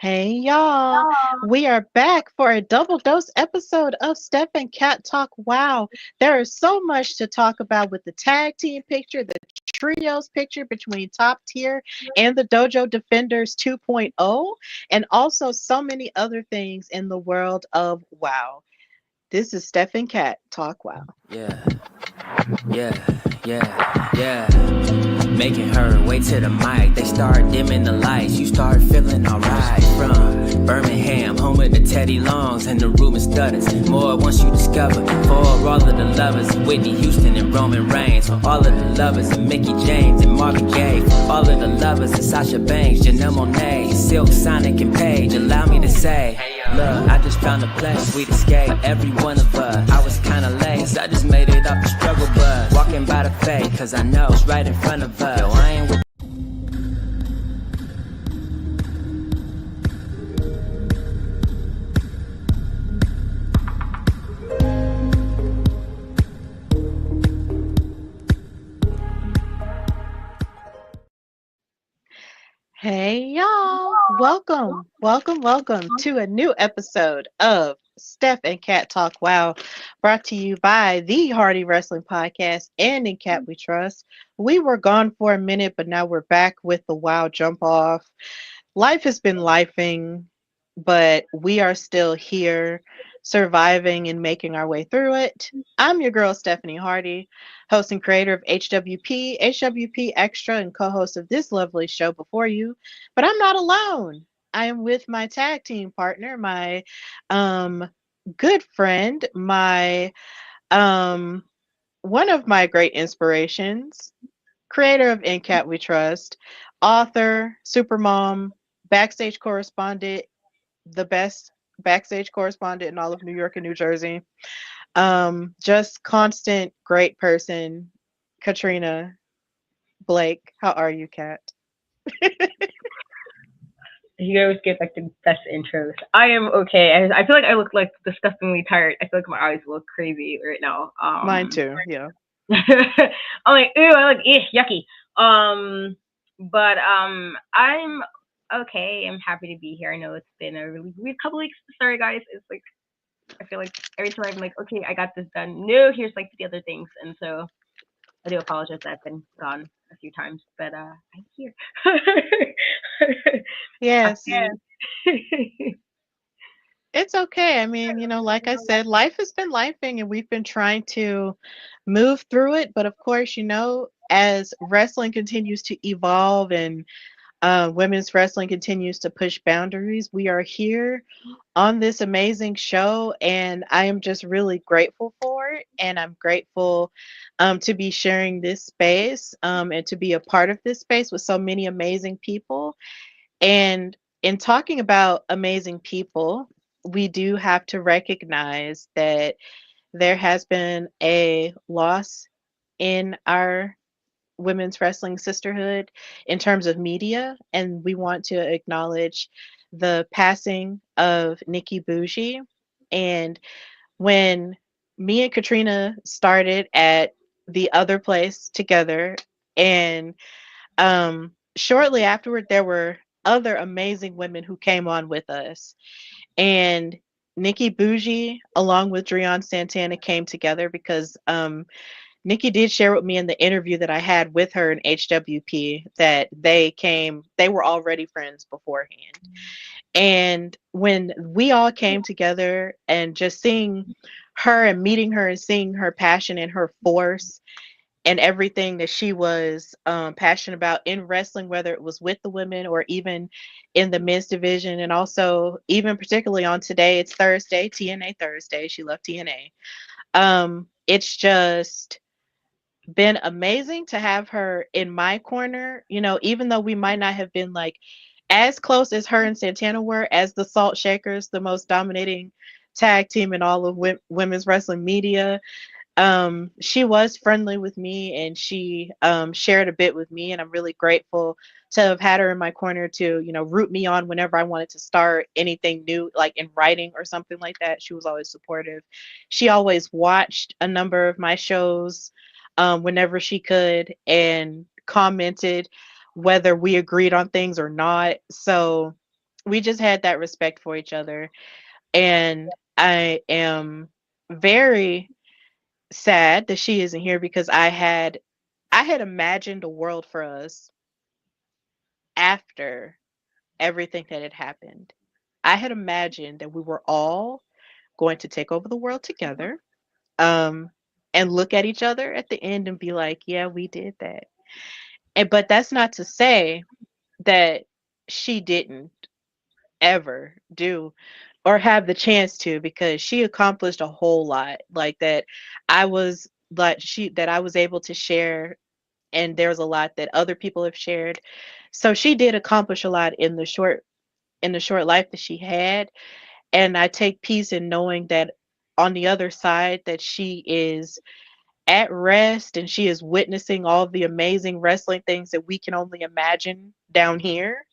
Hey y'all, we are back for a double dose episode of Steph and Cat Talk. Wow, there is so much to talk about with the tag team picture, the trios picture between top tier and the Dojo Defenders 2.0, and also so many other things in the world of wow. This is Steph and Cat Talk. Wow. Yeah, yeah. Making her way to the mic. They start dimming the lights. You start feeling alright. From Birmingham, home of the Teddy Longs and the Ruben Studders. More once you discover. For all of the lovers, Whitney Houston and Roman Reigns. For all of the lovers, and Mickey James and Marvin Gaye. For all of the lovers, and Sasha Banks, Janelle Monáe, Silk, Sonic, and Paige. Allow me to say, look, I just found a place, sweet escape. Every one of us, I was kinda late, so I just made it off the struggle bus. Walking by the fate, cause I know it's right in front of us. Yo, I ain't with Hey y'all, welcome to a new episode of Steph and Cat Talk Wow, brought to you by the Hardy Wrestling Podcast and In Cat We Trust. We were gone for a minute, but now we're back with the Wow jump off. Life has been lifing, but we are still here, surviving and making our way through it. I'm your girl, Stephanie Hardy, host and creator of HWP Extra, and co host of this lovely show before you. But I'm not alone. I am with my tag team partner, my um, good friend, my um, one of my great inspirations, creator of In Cat We Trust, author, supermom, backstage correspondent, the best backstage correspondent in all of New York and New Jersey. Just constant great person, Katrina Blake. How are you, Kat? You always get like the best intros. I am okay. I feel like I look like disgustingly tired. I feel like my eyes look crazy right now. Mine too. Yeah. I'm like, ew, I look yucky. But I'm okay. I'm happy to be here. I know it's been a really weird couple weeks. Sorry guys. It's like I feel like every time I'm like, okay, I got this done. No, here's like the other things, and so I do apologize that I've been gone a few times, but I'm here. Yes. Yeah. It's okay. I mean, like I said, life has been lifing and we've been trying to move through it. But of course, as wrestling continues to evolve and women's wrestling continues to push boundaries, we are here on this amazing show. And I am just really grateful for it. And I'm grateful to be sharing this space and to be a part of this space with so many amazing people. And in talking about amazing people, we do have to recognize that there has been a loss in our women's wrestling sisterhood in terms of media, and we want to acknowledge the passing of Nikki Bougie. And when me and Katrina started at the other place together, and shortly afterward, there were other amazing women who came on with us. And Nikki Bougie, along with Drion Santana, came together because Nikki did share with me in the interview that I had with her in HWP that they were already friends beforehand. And when we all came together and just seeing her and meeting her and seeing her passion and her force and everything that she was passionate about in wrestling, whether it was with the women or even in the men's division. And also, even particularly on today, it's Thursday, TNA Thursday. She left TNA. It's just been amazing to have her in my corner, even though we might not have been like as close as her and Santana were as the Salt Shakers, the most dominating tag team in all of women's wrestling media. She was friendly with me and she shared a bit with me, and I'm really grateful to have had her in my corner to root me on whenever I wanted to start anything new, like in writing or something like that. She was always supportive. She always watched a number of my shows whenever she could and commented whether we agreed on things or not. So we just had that respect for each other. And I am very sad that she isn't here because I had imagined a world for us after everything that had happened. I had imagined that we were all going to take over the world together, um, and look at each other at the end and be like, "Yeah, we did that." And but that's not to say that she didn't ever do or have the chance to, because she accomplished a whole lot like that. I was able to share, and there's a lot that other people have shared. So she did accomplish a lot in the short life that she had, and I take peace in knowing that on the other side that she is at rest and she is witnessing all the amazing wrestling things that we can only imagine down here.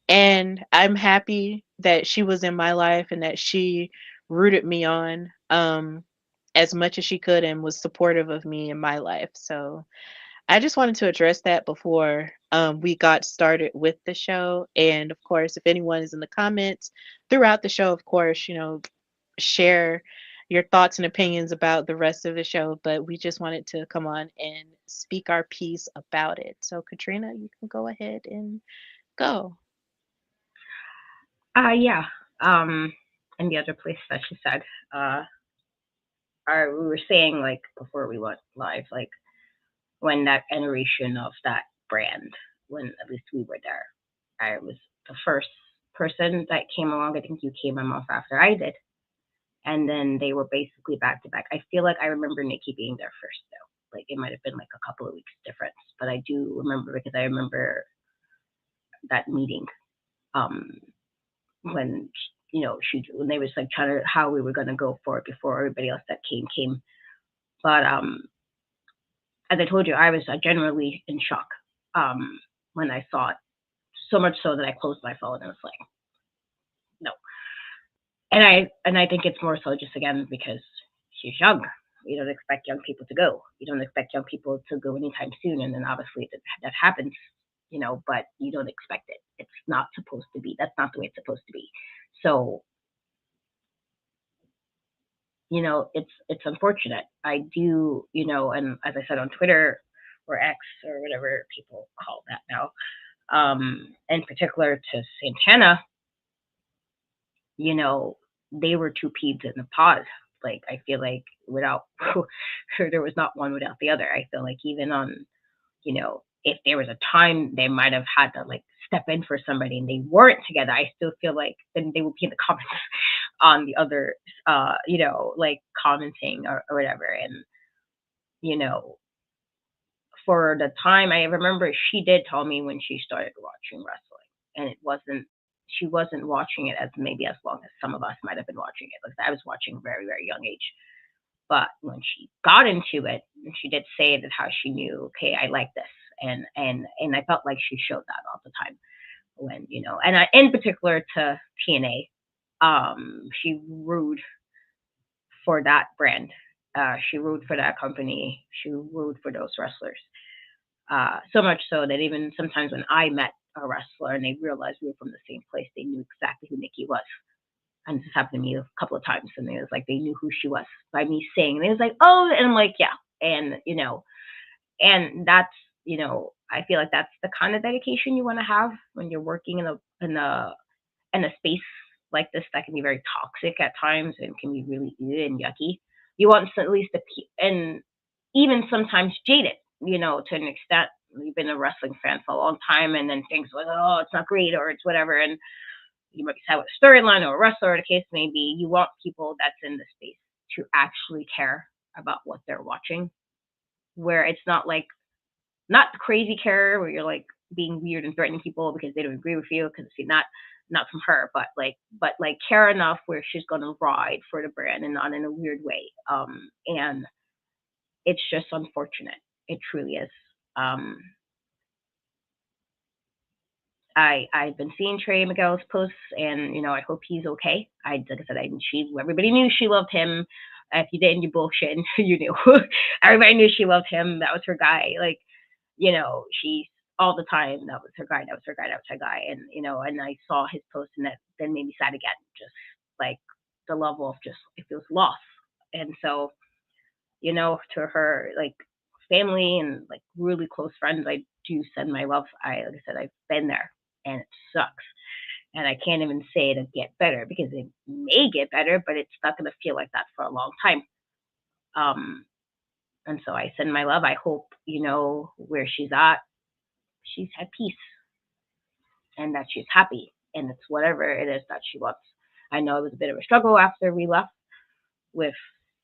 And I'm happy that she was in my life and that she rooted me on, as much as she could, and was supportive of me in my life. So I just wanted to address that before we got started with the show. And of course, if anyone is in the comments throughout the show, of course, share your thoughts and opinions about the rest of the show. But we just wanted to come on and speak our piece about it. So, Katrina, you can go ahead and go. Yeah. Um, and the other place that she said, uh, we were saying like before we went live, like when that iteration of that brand, when at least we were there, I was the first person that came along. I think you came a month after I did, and then they were basically back to back. I feel like I remember Nikki being there first though. Like it might have been like a couple of weeks difference, but I do remember because I remember that meeting. Um, when she when they was like trying to how we were gonna go for it before everybody else that came. But as I told you, I was generally in shock when I saw it. So much so that I closed my phone and was like, no. And I think it's more so just again because she's young. You don't expect young people to go. You don't expect young people to go anytime soon, and then obviously that happens. But you don't expect it. It's not supposed to be. That's not the way it's supposed to be. So it's unfortunate. I do, and as I said on Twitter or X or whatever people call that now, in particular to Santana, you know, they were two peas in a pod. Like I feel like without there was not one without the other. I feel like even on, if there was a time they might have had to like step in for somebody and they weren't together, I still feel like then they would be in the comments on the other like commenting or whatever. And, you know, for the time I remember she did tell me when she started watching wrestling, and she wasn't watching it as maybe as long as some of us might have been watching it. Like I was watching very, very young age. But when she got into it, she did say that how she knew, okay, I like this, and I felt like she showed that all the time when and in particular to TNA, she rooed for that brand, she rooed for that company, she rooed for those wrestlers, so much so that even sometimes when I met a wrestler and they realized we were from the same place, they knew exactly who Nikki was. And this happened to me a couple of times, and it was like they knew who she was by me saying. And it was like, oh, and I'm like, yeah, and and that's I feel like that's the kind of dedication you want to have when you're working in a space like this that can be very toxic at times and can be really and yucky. You want at least and even sometimes jaded, to an extent. You've been a wrestling fan for a long time, and then things like, oh, it's not great or it's whatever, and you might have a storyline or a wrestler, or the case may be. You want people that's in the space to actually care about what they're watching, where it's not like not crazy care where you're like being weird and threatening people because they don't agree with you, because see not from her, but like care enough where she's gonna ride for the brand and not in a weird way. And it's just unfortunate. It truly is. Um, I've been seeing Trey Miguel's posts, and I hope he's okay. Like I said, everybody knew she loved him. If you didn't, you bullshit. You knew. Everybody knew she loved him. That was her guy. Like, she's all the time, that was her guy, that was her guy, that was her guy, and and I saw his post, and that then made me sad again, just like the level of just it feels lost, and so to her like family and like really close friends, I do send my love. Like I said, I've been there, and it sucks, and I can't even say it'll get better because it may get better, but it's not gonna feel like that for a long time. Um, and so I send my love. I hope where she's at, she's at peace and that she's happy, and it's whatever it is that she wants. I know it was a bit of a struggle after we left with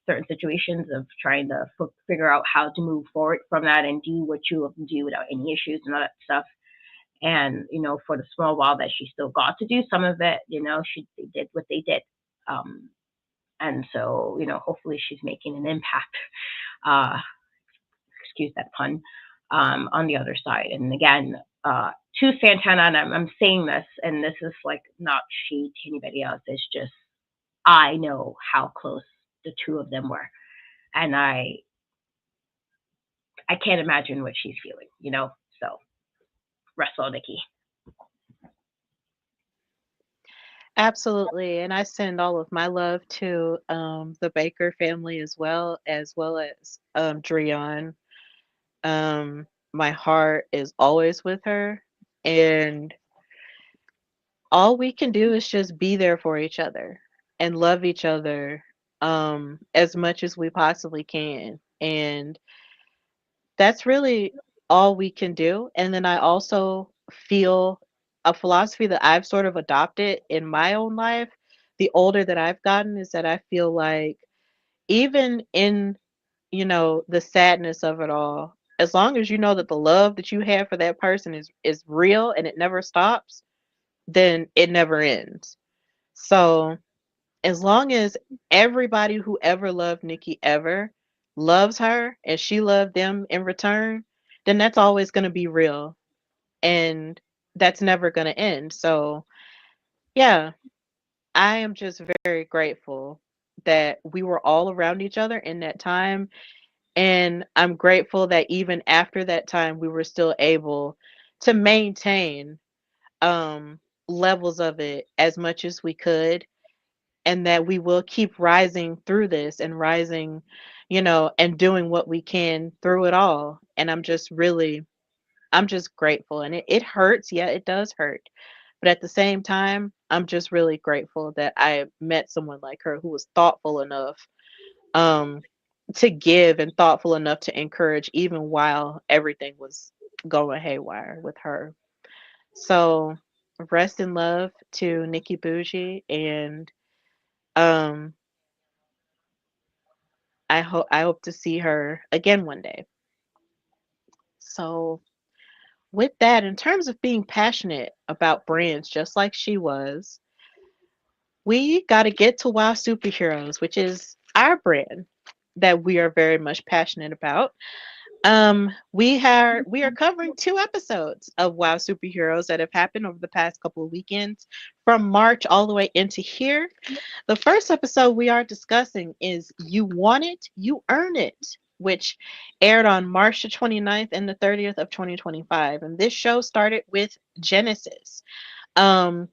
certain situations of trying to figure out how to move forward from that and do what you love to do without any issues and all that stuff. And for the small while that she still got to do some of it, they did what they did. Um, and so hopefully she's making an impact. Uh, excuse that pun. On the other side, and again, to Santana, and I'm saying this, and this is like not shade to anybody else. It's just I know how close the two of them were, and I can't imagine what she's feeling. So wrestle, Nikki. Absolutely. And I send all of my love to the Baker family as well as Dreon. My heart is always with her, and all we can do is just be there for each other and love each other as much as we possibly can. And that's really all we can do. And then I also feel a philosophy that I've sort of adopted in my own life, the older that I've gotten, is that I feel like even in, the sadness of it all, as long as you know that the love that you have for that person is real and it never stops, then it never ends. So as long as everybody who ever loved Nikki ever loves her and she loved them in return, then that's always going to be real, and that's never going to end. So, yeah, I am just very grateful that we were all around each other in that time. And I'm grateful that even after that time, we were still able to maintain um, levels of it as much as we could, and that we will keep rising through this and rising, and doing what we can through it all. And I'm just grateful. And it hurts. Yeah, it does hurt. But at the same time, I'm just really grateful that I met someone like her who was thoughtful enough um, to give and thoughtful enough to encourage, even while everything was going haywire with her. So rest in love to Nikki Bougie, and um, I hope to see her again one day. So with that, in terms of being passionate about brands just like she was, we got to get to WoW Superheroes, which is our brand that we are very much passionate about. We are covering two episodes of WoW Superheroes that have happened over the past couple of weekends, from March all the way into here. The first episode we are discussing is You Want It, You Earn It, which aired on March the 29th and the 30th of 2025. And this show started with Genesis. Um,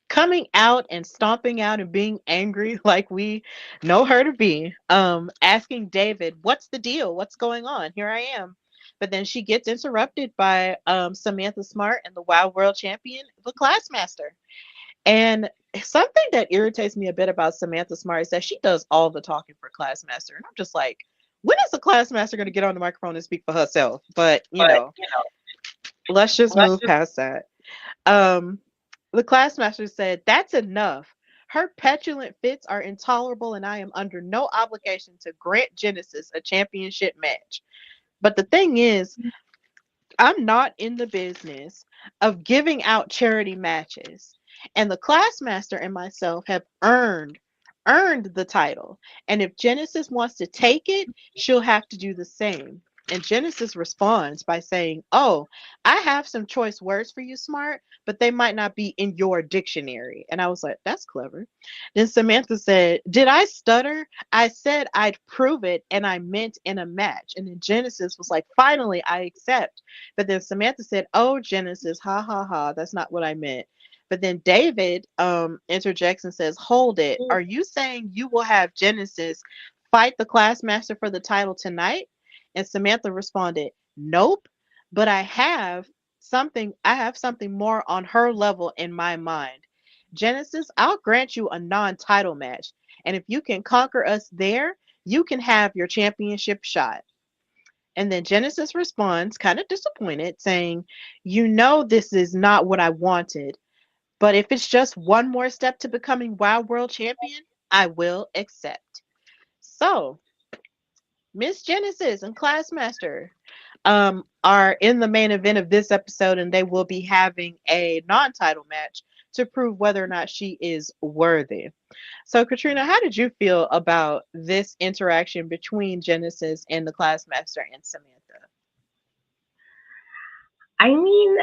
Coming out and stomping out and being angry like we know her to be, asking David, what's the deal? What's going on? Here I am. But then she gets interrupted by Samantha Smart and the Wild World Champion, the Classmaster. And something that irritates me a bit about Samantha Smart is that she does all the talking for Classmaster. And I'm just like, when is the Classmaster going to get on the microphone and speak for herself? But, let's just move past that. Um, the Classmaster said, that's enough. Her petulant fits are intolerable, and I am under no obligation to grant Genesis a championship match. But the thing is, I'm not in the business of giving out charity matches. And the Classmaster and myself have earned the title. And if Genesis wants to take it, she'll have to do the same. And Genesis responds by saying, "Oh, I have some choice words for you, Smart, but they might not be in your dictionary." And I was like, "That's clever." Then Samantha said, "Did I stutter? I said I'd prove it, and I meant in a match." And then Genesis was like, "Finally, I accept." But then Samantha said, "Oh, Genesis, ha ha ha, that's not what I meant." But then David interjects and says, "Hold it. Are you saying you will have Genesis fight the Classmaster for the title tonight?" And Samantha responded, "Nope, but I have something more on her level in my mind. Genesis, I'll grant you a non-title match, and if you can conquer us there, you can have your championship shot." And then Genesis responds, kind of disappointed, saying, "You know this is not what I wanted, but if it's just one more step to becoming Wild World Champion, I will accept." So, Miss Genesis and Classmaster are in the main event of this episode, and they will be having a non-title match to prove whether or not she is worthy. So, Katrina, how did you feel about this interaction between Genesis and the Classmaster and Samantha? I mean,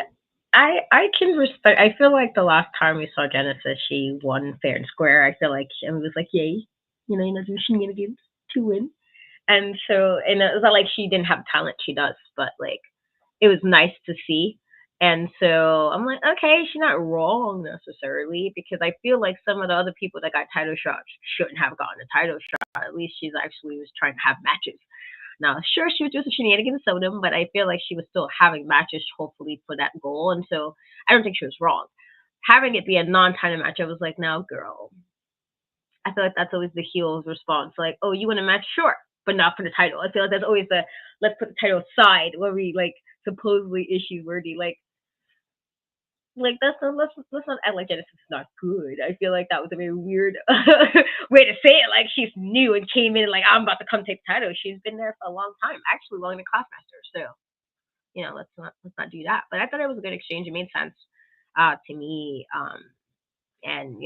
I can respect. I feel like the last time we saw Genesis, she won fair and square. I feel like it was like, yay, do shenanigans to win. And so, and it was not like she didn't have talent. She does, but like, it was nice to see. And so I'm like, okay, she's not wrong necessarily because I feel like some of the other people that got title shots shouldn't have gotten a title shot. At least she's actually was trying to have matches. Now, sure, she was doing some shenanigans of them, but I feel like she was still having matches, hopefully, for that goal. And so I don't think she was wrong. Having it be a non-title match, I was like, now, girl, I feel like that's always the heel's response. Like, oh, you want a match? Sure, but not for the title. I feel like that's always the let's put the title aside where we like supposedly issue worthy. Like let's not act like Genesis is not good. I feel like that was a very weird way to say it. Like she's new and came in like I'm about to come take the title. She's been there for a long time, actually longer than Classmaster. So let's not do that. But I thought it was a good exchange. It made sense to me. And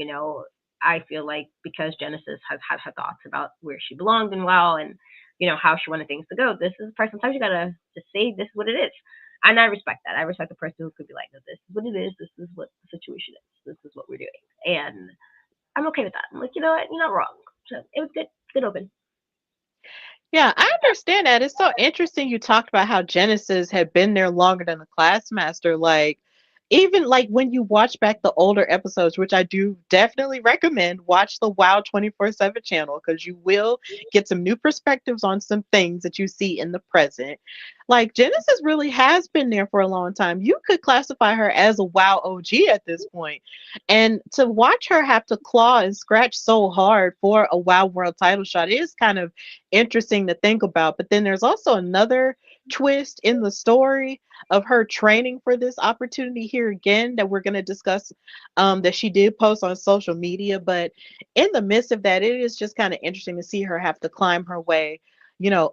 I feel like because Genesis has had her thoughts about where she belonged and how she wanted things to go. This is the person. Sometimes you gotta just say this is what it is, and I respect that. I respect the person who could be like, no, this is what it is. This is what the situation is. This is what we're doing, and I'm okay with that. I'm like, you know what, you're not wrong. So it was good. Good open. Yeah, I understand that. It's so interesting you talked about how Genesis had been there longer than the Classmaster. Like, even like when you watch back the older episodes, which I do definitely recommend, watch the Wow 24/7 channel because you will get some new perspectives on some things that you see in the present. Like, Genesis really has been there for a long time. You could classify her as a Wow OG at this point. And to watch her have to claw and scratch so hard for a Wow World title shot is kind of interesting to think about. But then there's also another twist in the story of her training for this opportunity here again that we're going to discuss, that she did post on social media. But in the midst of that, it is just kind of interesting to see her have to climb her way,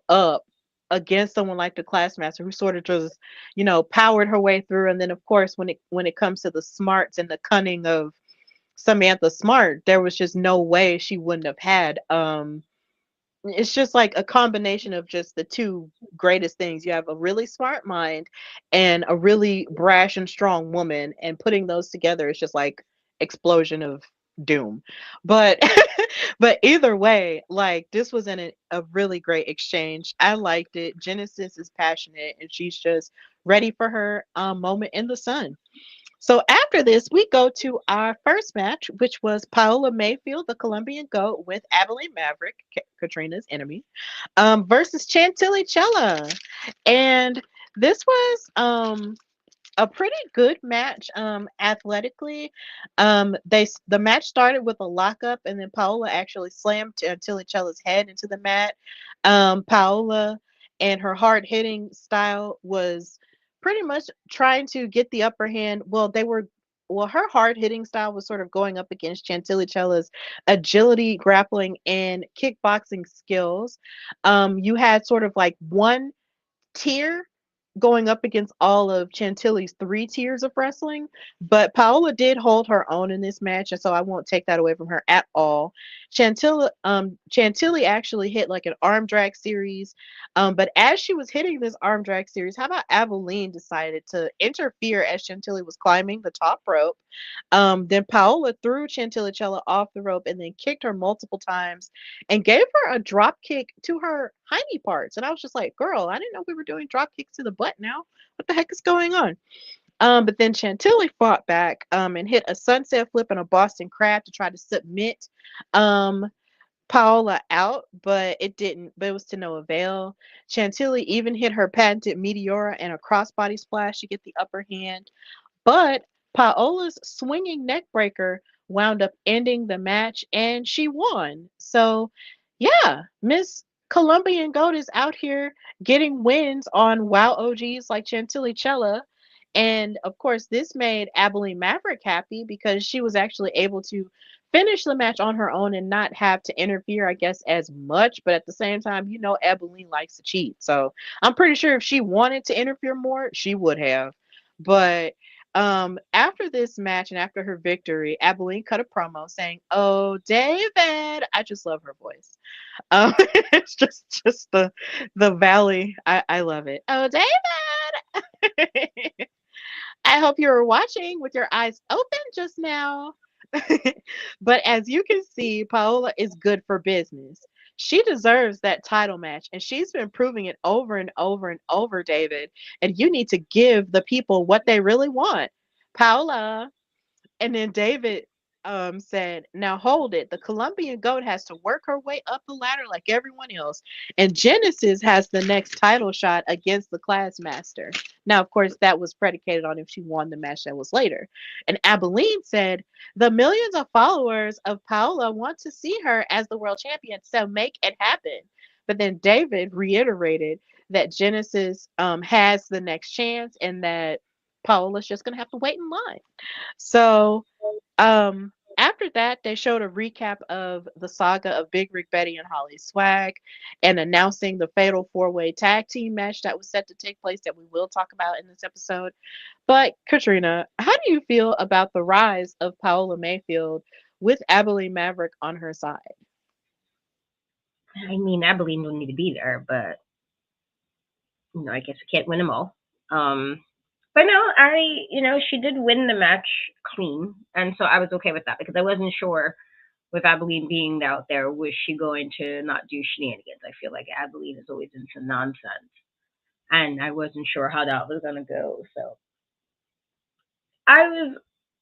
up against someone like the Classmaster who sort of just, powered her way through. And then of course when it comes to the smarts and the cunning of Samantha Smart, there was just no way she wouldn't have had it's just like a combination of just the two greatest things. You have a really smart mind and a really brash and strong woman, and putting those together is just like explosion of doom. But but either way, like this was a really great exchange. I liked it. Genesis is passionate and she's just ready for her moment in the sun. So after this, we go to our first match, which was Paola Mayfield, the Colombian GOAT, with Adeline Maverick, Katrina's enemy, versus Chantilly Chella. And this was a pretty good match athletically. The match started with a lockup, and then Paola actually slammed Chantilly Chella's head into the mat. Paola and her hard hitting style was pretty much trying to get the upper hand. Her hard hitting style was sort of going up against Chantilly Chella's agility, grappling, and kickboxing skills. You had sort of like one tier going up against all of Chantilly's three tiers of wrestling, but Paola did hold her own in this match, and so I won't take that away from her at all. Chantilly actually hit like an arm drag series, but as she was hitting this arm drag series, how about Aveline decided to interfere as Chantilly was climbing the top rope? Then Paola threw Chantilly off the rope and then kicked her multiple times and gave her a drop kick to her hiney parts. And I was just like, girl, I didn't know we were doing drop kicks to the butt now. What the heck is going on? But then Chantilly fought back and hit a sunset flip and a Boston Crab to try to submit um, Paola out, but it didn't. But it was to no avail. Chantilly even hit her patented Meteora and a crossbody splash to get the upper hand. But Paola's swinging neck breaker wound up ending the match and she won. So, yeah, Miss Colombian Goat is out here getting wins on WoW OGs like Chantilly. And of course, this made Abilene Maverick happy because she was actually able to finish the match on her own and not have to interfere, I guess, as much. But at the same time, Abilene likes to cheat. So I'm pretty sure if she wanted to interfere more, she would have. But after this match and after her victory, Abilene cut a promo saying, "Oh, David," I just love her voice. It's just the valley. I love it. "Oh, David." I hope you were watching with your eyes open just now. But as you can see, Paola is good for business. She deserves that title match, and she's been proving it over and over and over, David. And you need to give the people what they really want. Paola, and then David said, "Now hold it. The Colombian Goat has to work her way up the ladder like everyone else. And Genesis has the next title shot against the Class Master." Now, of course, that was predicated on if she won the match that was later. And Abilene said, "The millions of followers of Paola want to see her as the world champion, so make it happen." But then David reiterated that Genesis has the next chance and that Paola's just going to have to wait in line. So after that, they showed a recap of the saga of Big Rick Betty and Holly Swag and announcing the fatal four-way tag team match that was set to take place that we will talk about in this episode. But Katrina, how do you feel about the rise of Paola Mayfield with Abilene Maverick on her side? I mean, Abilene don't need to be there, but I guess we can't win them all. Um, but no, she did win the match clean, and so I was okay with that because I wasn't sure with Abilene being out there, was she going to not do shenanigans? I feel like Abilene is always into nonsense, and I wasn't sure how that was gonna go. So I was,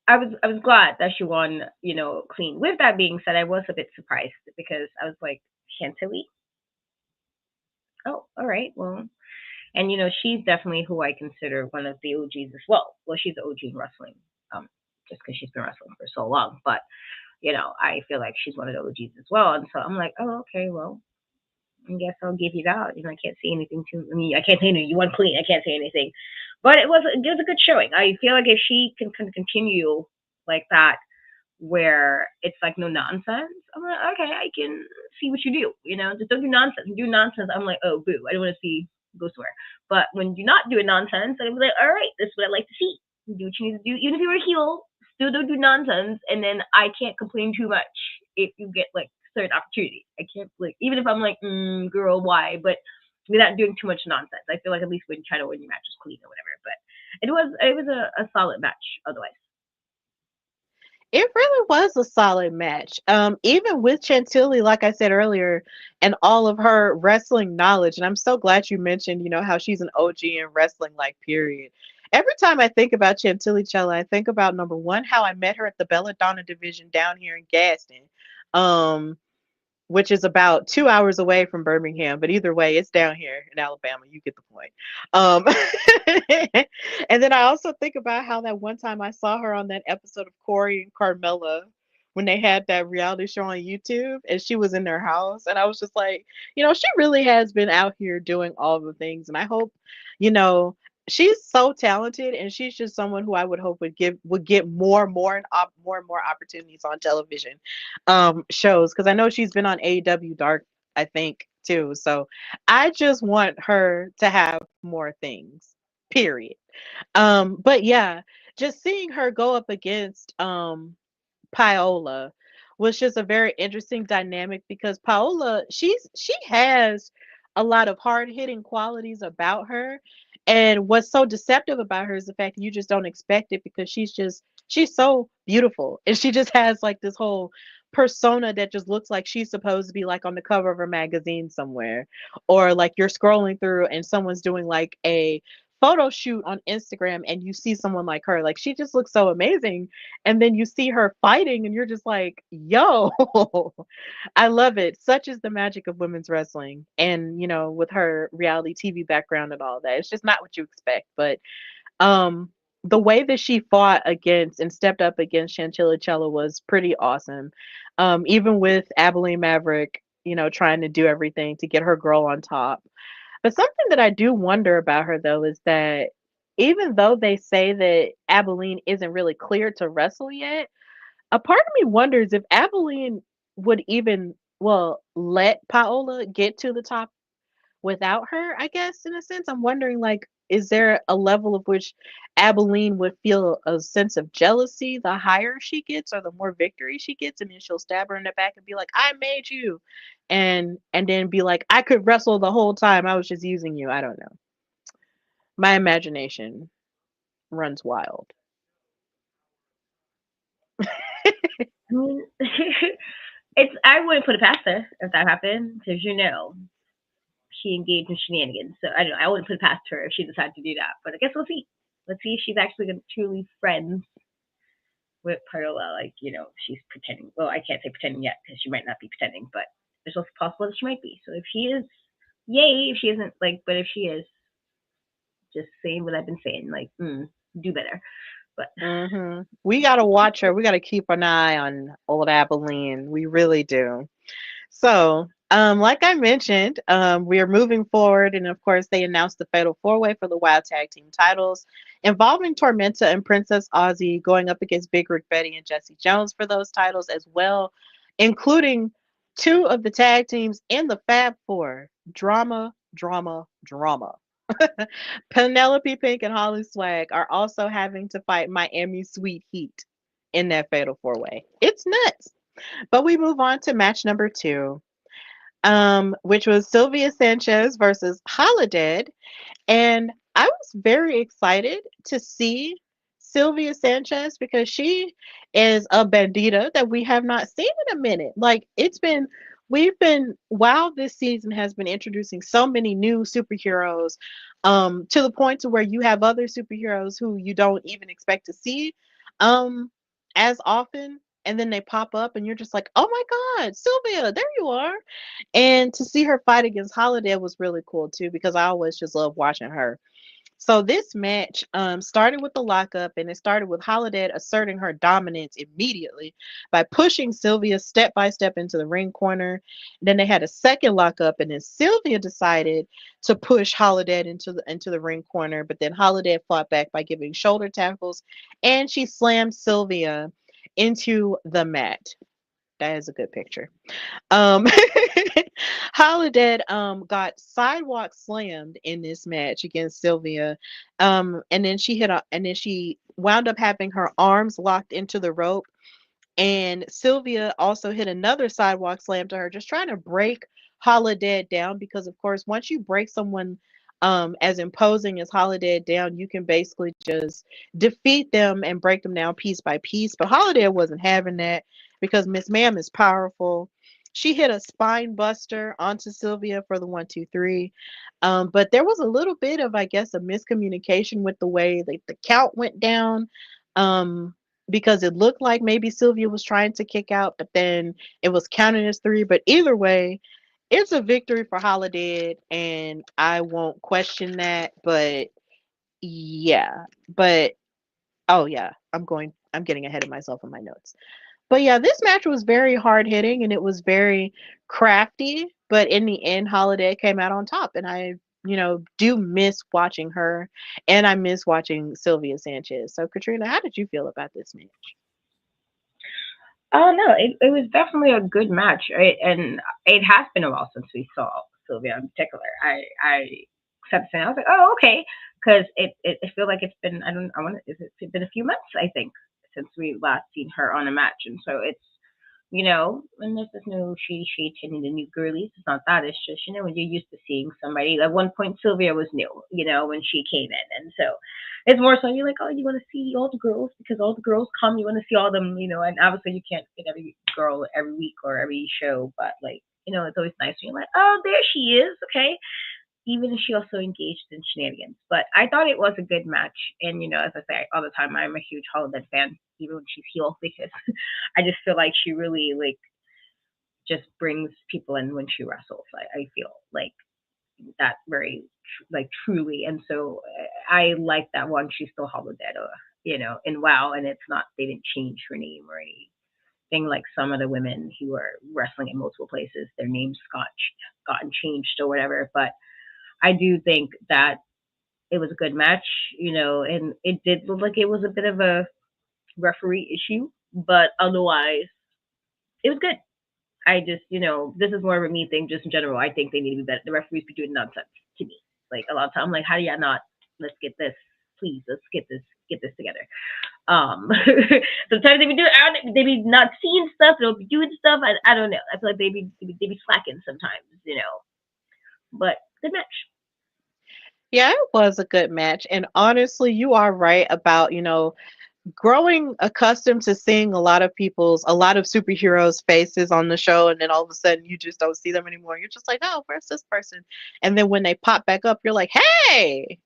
I was glad that she won, clean. With that being said, I was a bit surprised because I was like, Chantilly? Oh, all right, well, and she's definitely who I consider one of the OGs as well. Well, she's the OG in wrestling, just because she's been wrestling for so long. But I feel like she's one of the OGs as well. And so I'm like, oh, okay, well, I guess I'll give you that. I can't say anything to. I mean, I can't say anything. You won clean. I can't say anything. But it was a good showing. I feel like if she can continue like that, where it's like no nonsense, I'm like, okay, I can see what you do. Just don't do nonsense. Do nonsense. I'm like, oh, boo. I don't want to see go somewhere. But when you're not doing nonsense, I'm like, all right, this is what I like to see. Do what you need to do. Even if you're a heel, still don't do nonsense. And then I can't complain too much if you get like certain opportunity. I can't like even if I'm like, girl, why? But without doing too much nonsense. I feel like at least when you try to win your matches clean or whatever. But it was a solid match otherwise. It really was a solid match. Even with Chantilly, like I said earlier, and all of her wrestling knowledge. And I'm so glad you mentioned, how she's an OG in wrestling, like, period. Every time I think about Chantilly, I think about number one, how I met her at the Belladonna division down here in Gaston. Um, which is about 2 hours away from Birmingham. But either way, it's down here in Alabama. You get the point. Um, and then I also think about how that one time I saw her on that episode of Corey and Carmella when they had that reality show on YouTube and she was in their house. And I was just like, she really has been out here doing all the things. And I hope, you know, she's so talented and she's just someone who I would hope would get more and more opportunities on television shows because I know she's been on AEW Dark, I think, too. So I just want her to have more things. period. But yeah, just seeing her go up against Paola was just a very interesting dynamic because Paola, she has a lot of hard hitting qualities about her. And what's so deceptive about her is the fact that you just don't expect it because she's so beautiful. And she just has like this whole persona that just looks like she's supposed to be like on the cover of a magazine somewhere. Or like you're scrolling through and someone's doing like a photo shoot on Instagram and you see someone like her. Like she just looks so amazing, and then you see her fighting and you're just like, yo, I love it. Such is the magic of women's wrestling. And with her reality TV background and all that, it's just not what you expect. But um the way that she fought against and stepped up against Chantilly Chella was pretty awesome. Even with Abilene Maverick, trying to do everything to get her girl on top. But something that I do wonder about her though is that even though they say that Abilene isn't really clear to wrestle yet, a part of me wonders if Abilene would even, well, let Paola get to the top without her, I guess, in a sense. I'm wondering, like, is there a level of which Abilene would feel a sense of jealousy the higher she gets or the more victory she gets, and then she'll stab her in the back and be like, I made you. And then be like, I could wrestle the whole time. I was just using you. I don't know. My imagination runs wild. I mean, it's I wouldn't put it past her if that happened because she engaged in shenanigans. So I don't know. I wouldn't put it past her if she decided to do that. But I guess we'll see. Let's see if she's actually gonna truly friends with Parola. Like she's pretending. Well, I can't say pretending yet because she might not be pretending, but there's also possible that she might be. So if she is, yay! If she isn't, like, but if she is, just saying what I've been saying, like, do better. But We gotta watch her. We gotta keep an eye on old Abilene. We really do. So, like I mentioned, we are moving forward, and of course, they announced the Fatal Four Way for the Wild Tag Team titles, involving Tormenta and Princess Aussie going up against Big Rick Betty and Jesse Jones for those titles as well, including two of the tag teams in the Fab Four. Drama, drama, drama. Penelope Pink and Holly Swag are also having to fight Miami Sweet Heat in that Fatal Four Way. It's nuts. But we move on to match number two, which was Sylvia Sanchez versus Holiday. And I was very excited to see Sylvia Sanchez because she is a bandita that we have not seen in a minute. Like while this season has been introducing so many new superheroes, to the point to where you have other superheroes who you don't even expect to see, um, as often. And then they pop up and you're just like, oh my God, Sylvia, there you are. And to see her fight against Holiday was really cool too, because I always just love watching her. So this match started with the lockup, and it started with Holiday asserting her dominance immediately by pushing Sylvia step by step into the ring corner. Then they had a second lockup, and then Sylvia decided to push Holiday into the ring corner, but then Holiday fought back by giving shoulder tackles, and she slammed Sylvia into the mat. That is a good picture. Um, Holiday got sidewalk slammed in this match against Sylvia, and then she wound up having her arms locked into the rope, and Sylvia also hit another sidewalk slam to her, just trying to break Holiday down because, of course, once you break someone as imposing as Holiday down, you can basically just defeat them and break them down piece by piece. But Holiday wasn't having that because Miss Ma'am is powerful. She hit a spine buster onto Sylvia for the 1, 2, 3. But there was a little bit of, I guess, a miscommunication with the way the count went down. Because it looked like maybe Sylvia was trying to kick out, but then it was counted as three. But either way, it's a victory for Holiday, and I won't question that. But yeah, but oh yeah, I'm getting ahead of myself in my notes. But yeah, this match was very hard hitting and it was very crafty. But in the end, Holiday came out on top, and I, do miss watching her, and I miss watching Sylvia Sanchez. So, Katrina, how did you feel about this match? oh no, it was definitely a good match, right? And it has been a while since we saw Sylvia in particular. I accept it. I was like, oh, okay, because it feel like it's been I want to, is it been a few months I think since we last seen her on a match, and so it's and there's this no shady shade hitting the new girlies. It's not that. It's just when you're used to seeing somebody. At one point, Sylvia was new, when she came in, and so it's more so you're like, oh, you want to see all the girls because all the girls come. You want to see all them, and obviously you can't fit every girl every week or every show, but like it's always nice when you're like, oh, there she is, okay, even if she also engaged in shenanigans. But I thought it was a good match. And, as I say all the time, I'm a huge Holodead fan, even when she's heel, because I just feel like she really, like, just brings people in when she wrestles. I feel like that very, like, truly. And so I like that one. She's still Holodead, in WoW. And it's not, they didn't change her name or anything like some of the women who are wrestling in multiple places. Their names gotten changed or whatever. But I do think that it was a good match, and it did look like it was a bit of a referee issue, but otherwise, it was good. I just, this is more of a me thing, just in general. I think they need to be better. The referees be doing nonsense to me. Like a lot of time, I'm like, how do you not? Let's get this, please. Let's get this together. Um, Sometimes they be doing, they be not seeing stuff. They'll be doing stuff. I don't know. I feel like they be slacking sometimes, But good match. Yeah, it was a good match. And honestly, you are right about, growing accustomed to seeing a lot of superheroes' faces on the show, and then all of a sudden you just don't see them anymore. You're just like, oh, where's this person? And then when they pop back up, you're like, hey,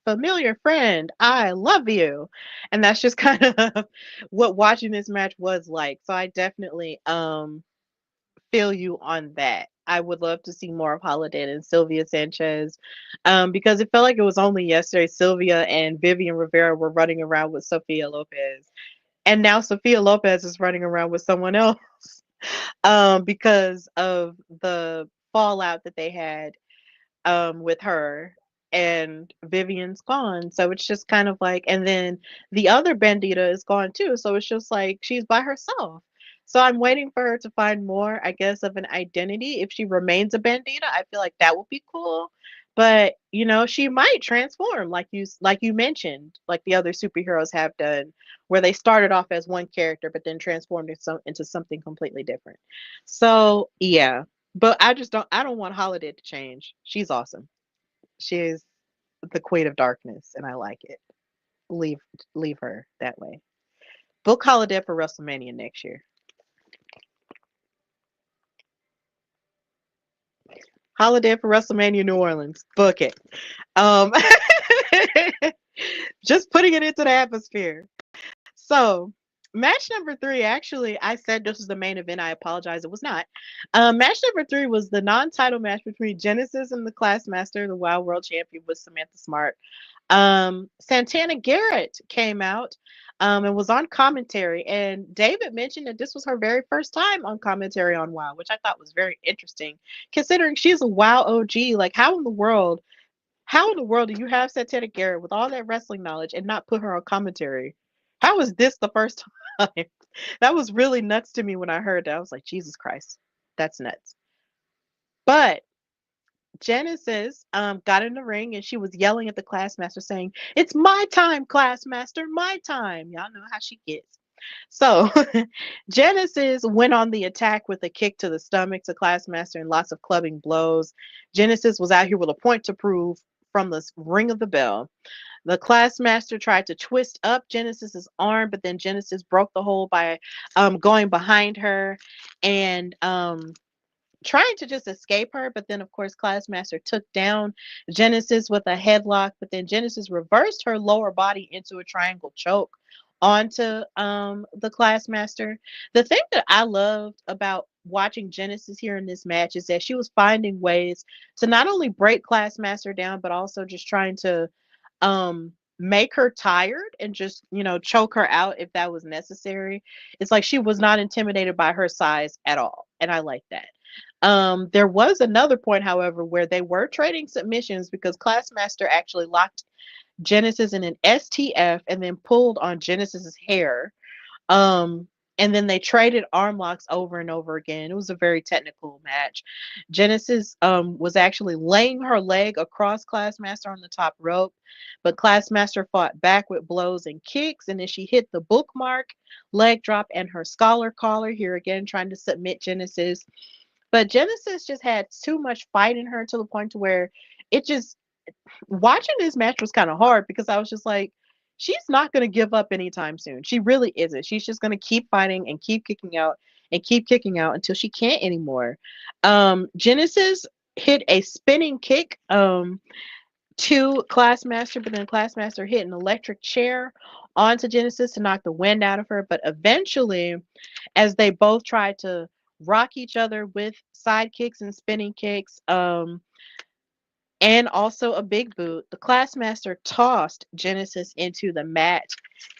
familiar friend, I love you. And that's just kind of what watching this match was like. So I definitely feel you on that. I would love to see more of Holiday and Sylvia Sanchez, because it felt like it was only yesterday Sylvia and Vivian Rivera were running around with Sophia Lopez, and now Sophia Lopez is running around with someone else, because of the fallout that they had with her, and Vivian's gone. So it's just kind of like, and then the other Bandita is gone too. So it's just like she's by herself. So I'm waiting for her to find more, I guess, of an identity. If she remains a Bandita, I feel like that would be cool. But she might transform, like you mentioned, like the other superheroes have done, where they started off as one character, but then transformed into something completely different. So yeah, but I don't want Holiday to change. She's awesome. She is the queen of darkness, and I like it. Leave leave her that way. Book Holiday for WrestleMania next year. Holiday for WrestleMania New Orleans. Book it. Um, just putting it into the atmosphere. So, match number three, actually, I said this was the main event. I apologize. It was not. Match number three was the non title match between Genesis and the Classmaster, the Wild World Champion, with Samantha Smart. Santana Garrett came out and was on commentary. And David mentioned that this was her very first time on commentary on WoW, which I thought was very interesting, considering she's a WoW OG. Like, how in the world do you have Santana Garrett with all that wrestling knowledge and not put her on commentary? How is this the first time? That was really nuts to me when I heard that. I was like, Jesus Christ, that's nuts. But Genesis got in the ring and she was yelling at the Classmaster saying, "It's my time, Classmaster, my time." Y'all know how she gets. So Genesis went on the attack with a kick to the stomach to Classmaster and lots of clubbing blows. Genesis was out here with a point to prove from the ring of the bell. The Classmaster tried to twist up Genesis's arm, but then Genesis broke the hold by going behind her and trying to just escape her. But then, of course, Classmaster took down Genesis with a headlock, but then Genesis reversed her lower body into a triangle choke onto the Classmaster. The thing that I loved about watching Genesis here in this match is that she was finding ways to not only break Classmaster down, but also just trying to make her tired and just, choke her out if that was necessary. It's like she was not intimidated by her size at all. And I like that. There was another point, however, where they were trading submissions because Classmaster actually locked Genesis in an STF and then pulled on Genesis's hair. Um, and then they traded arm locks over and over again. It was a very technical match. Genesis was actually laying her leg across Classmaster on the top rope, but Classmaster fought back with blows and kicks, and then she hit the bookmark, leg drop, and her scholar collar here again, trying to submit Genesis. But Genesis just had too much fight in her to the point to where it just watching this match was kind of hard because I was just like, she's not going to give up anytime soon. She really isn't. She's just going to keep fighting and keep kicking out and keep kicking out until she can't anymore. Genesis hit a spinning kick to Classmaster, but then Classmaster hit an electric chair onto Genesis to knock the wind out of her. But eventually, as they both tried to rock each other with side kicks and spinning kicks, and also a big boot, the Classmaster tossed Genesis into the mat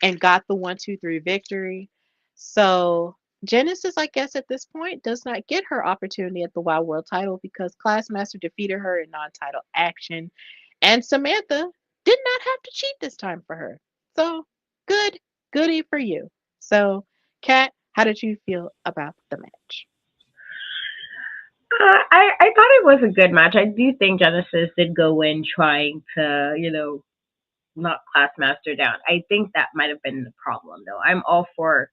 and got the 1-2-3 victory. So Genesis, I guess at this point, does not get her opportunity at the Wild World title because Classmaster defeated her in non-title action. And Samantha did not have to cheat this time for her. So goody for you. So Kat, how did you feel about the match? I thought it was a good match. I do think Genesis did go in trying to, knock Classmaster down. I think that might have been the problem, though. I'm all for,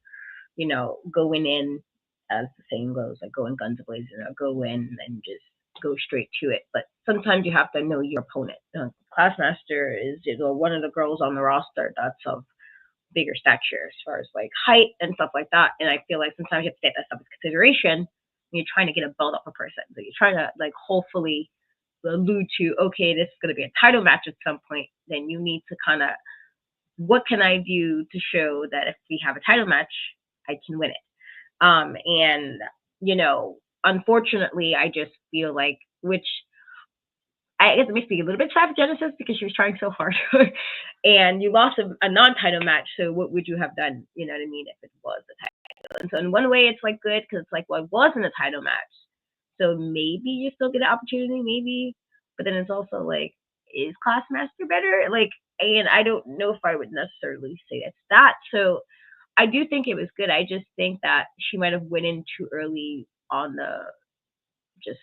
going in, as the saying goes, like going guns blazing, or go in and just go straight to it. But sometimes you have to know your opponent. Classmaster is, one of the girls on the roster that's of bigger stature as far as like height and stuff like that. And I feel like sometimes you have to take that stuff into consideration when you're trying to get a belt off a person. So you're trying to like hopefully allude to, okay, this is going to be a title match at some point. Then you need to kind of, what can I do to show that if we have a title match, I can win it. And unfortunately, I just feel like, which I guess it makes me a little bit sad for Genesis because she was trying so hard, and you lost a non-title match. So what would you have done? You know what I mean? If it was a title, and so in one way, it's like good because it's like, well, it wasn't a title match, so maybe you still get an opportunity, maybe. But then it's also like, is Classmaster better? Like, and I don't know if I would necessarily say it's that. So I do think it was good. I just think that she might have went in too early on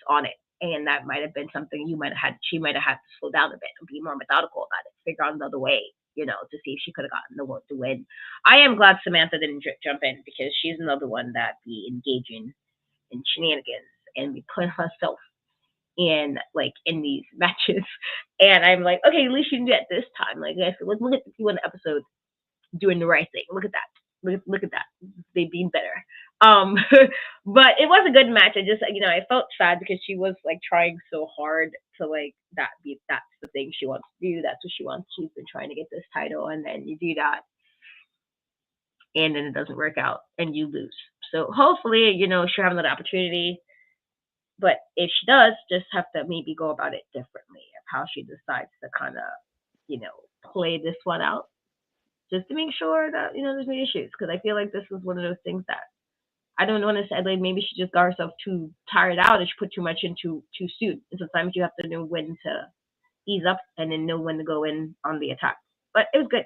on it. And that might have been something she might have had to slow down a bit and be more methodical about it, figure out another way, to see if she could have gotten the one to win. I am glad Samantha didn't jump in because she's another one that be engaging in shenanigans and be putting herself in these matches. And I'm like, okay, at least you can do it this time. Like, look at the P1 episode doing the right thing. Look at that. Look at that. They being better. But it was a good match. I just, I felt sad because she was like trying so hard to like that's the thing she wants to do. That's what she wants. She's been trying to get this title, and then you do that, and then it doesn't work out, and you lose. So hopefully, she'll have another opportunity. But if she does, just have to maybe go about it differently of how she decides to kind of, play this one out, just to make sure that there's no issues. Because I feel like this was one of those things that I don't want to say, like, maybe she just got herself too tired out and she put too much into too soon. And sometimes you have to know when to ease up and then know when to go in on the attack. But it was good.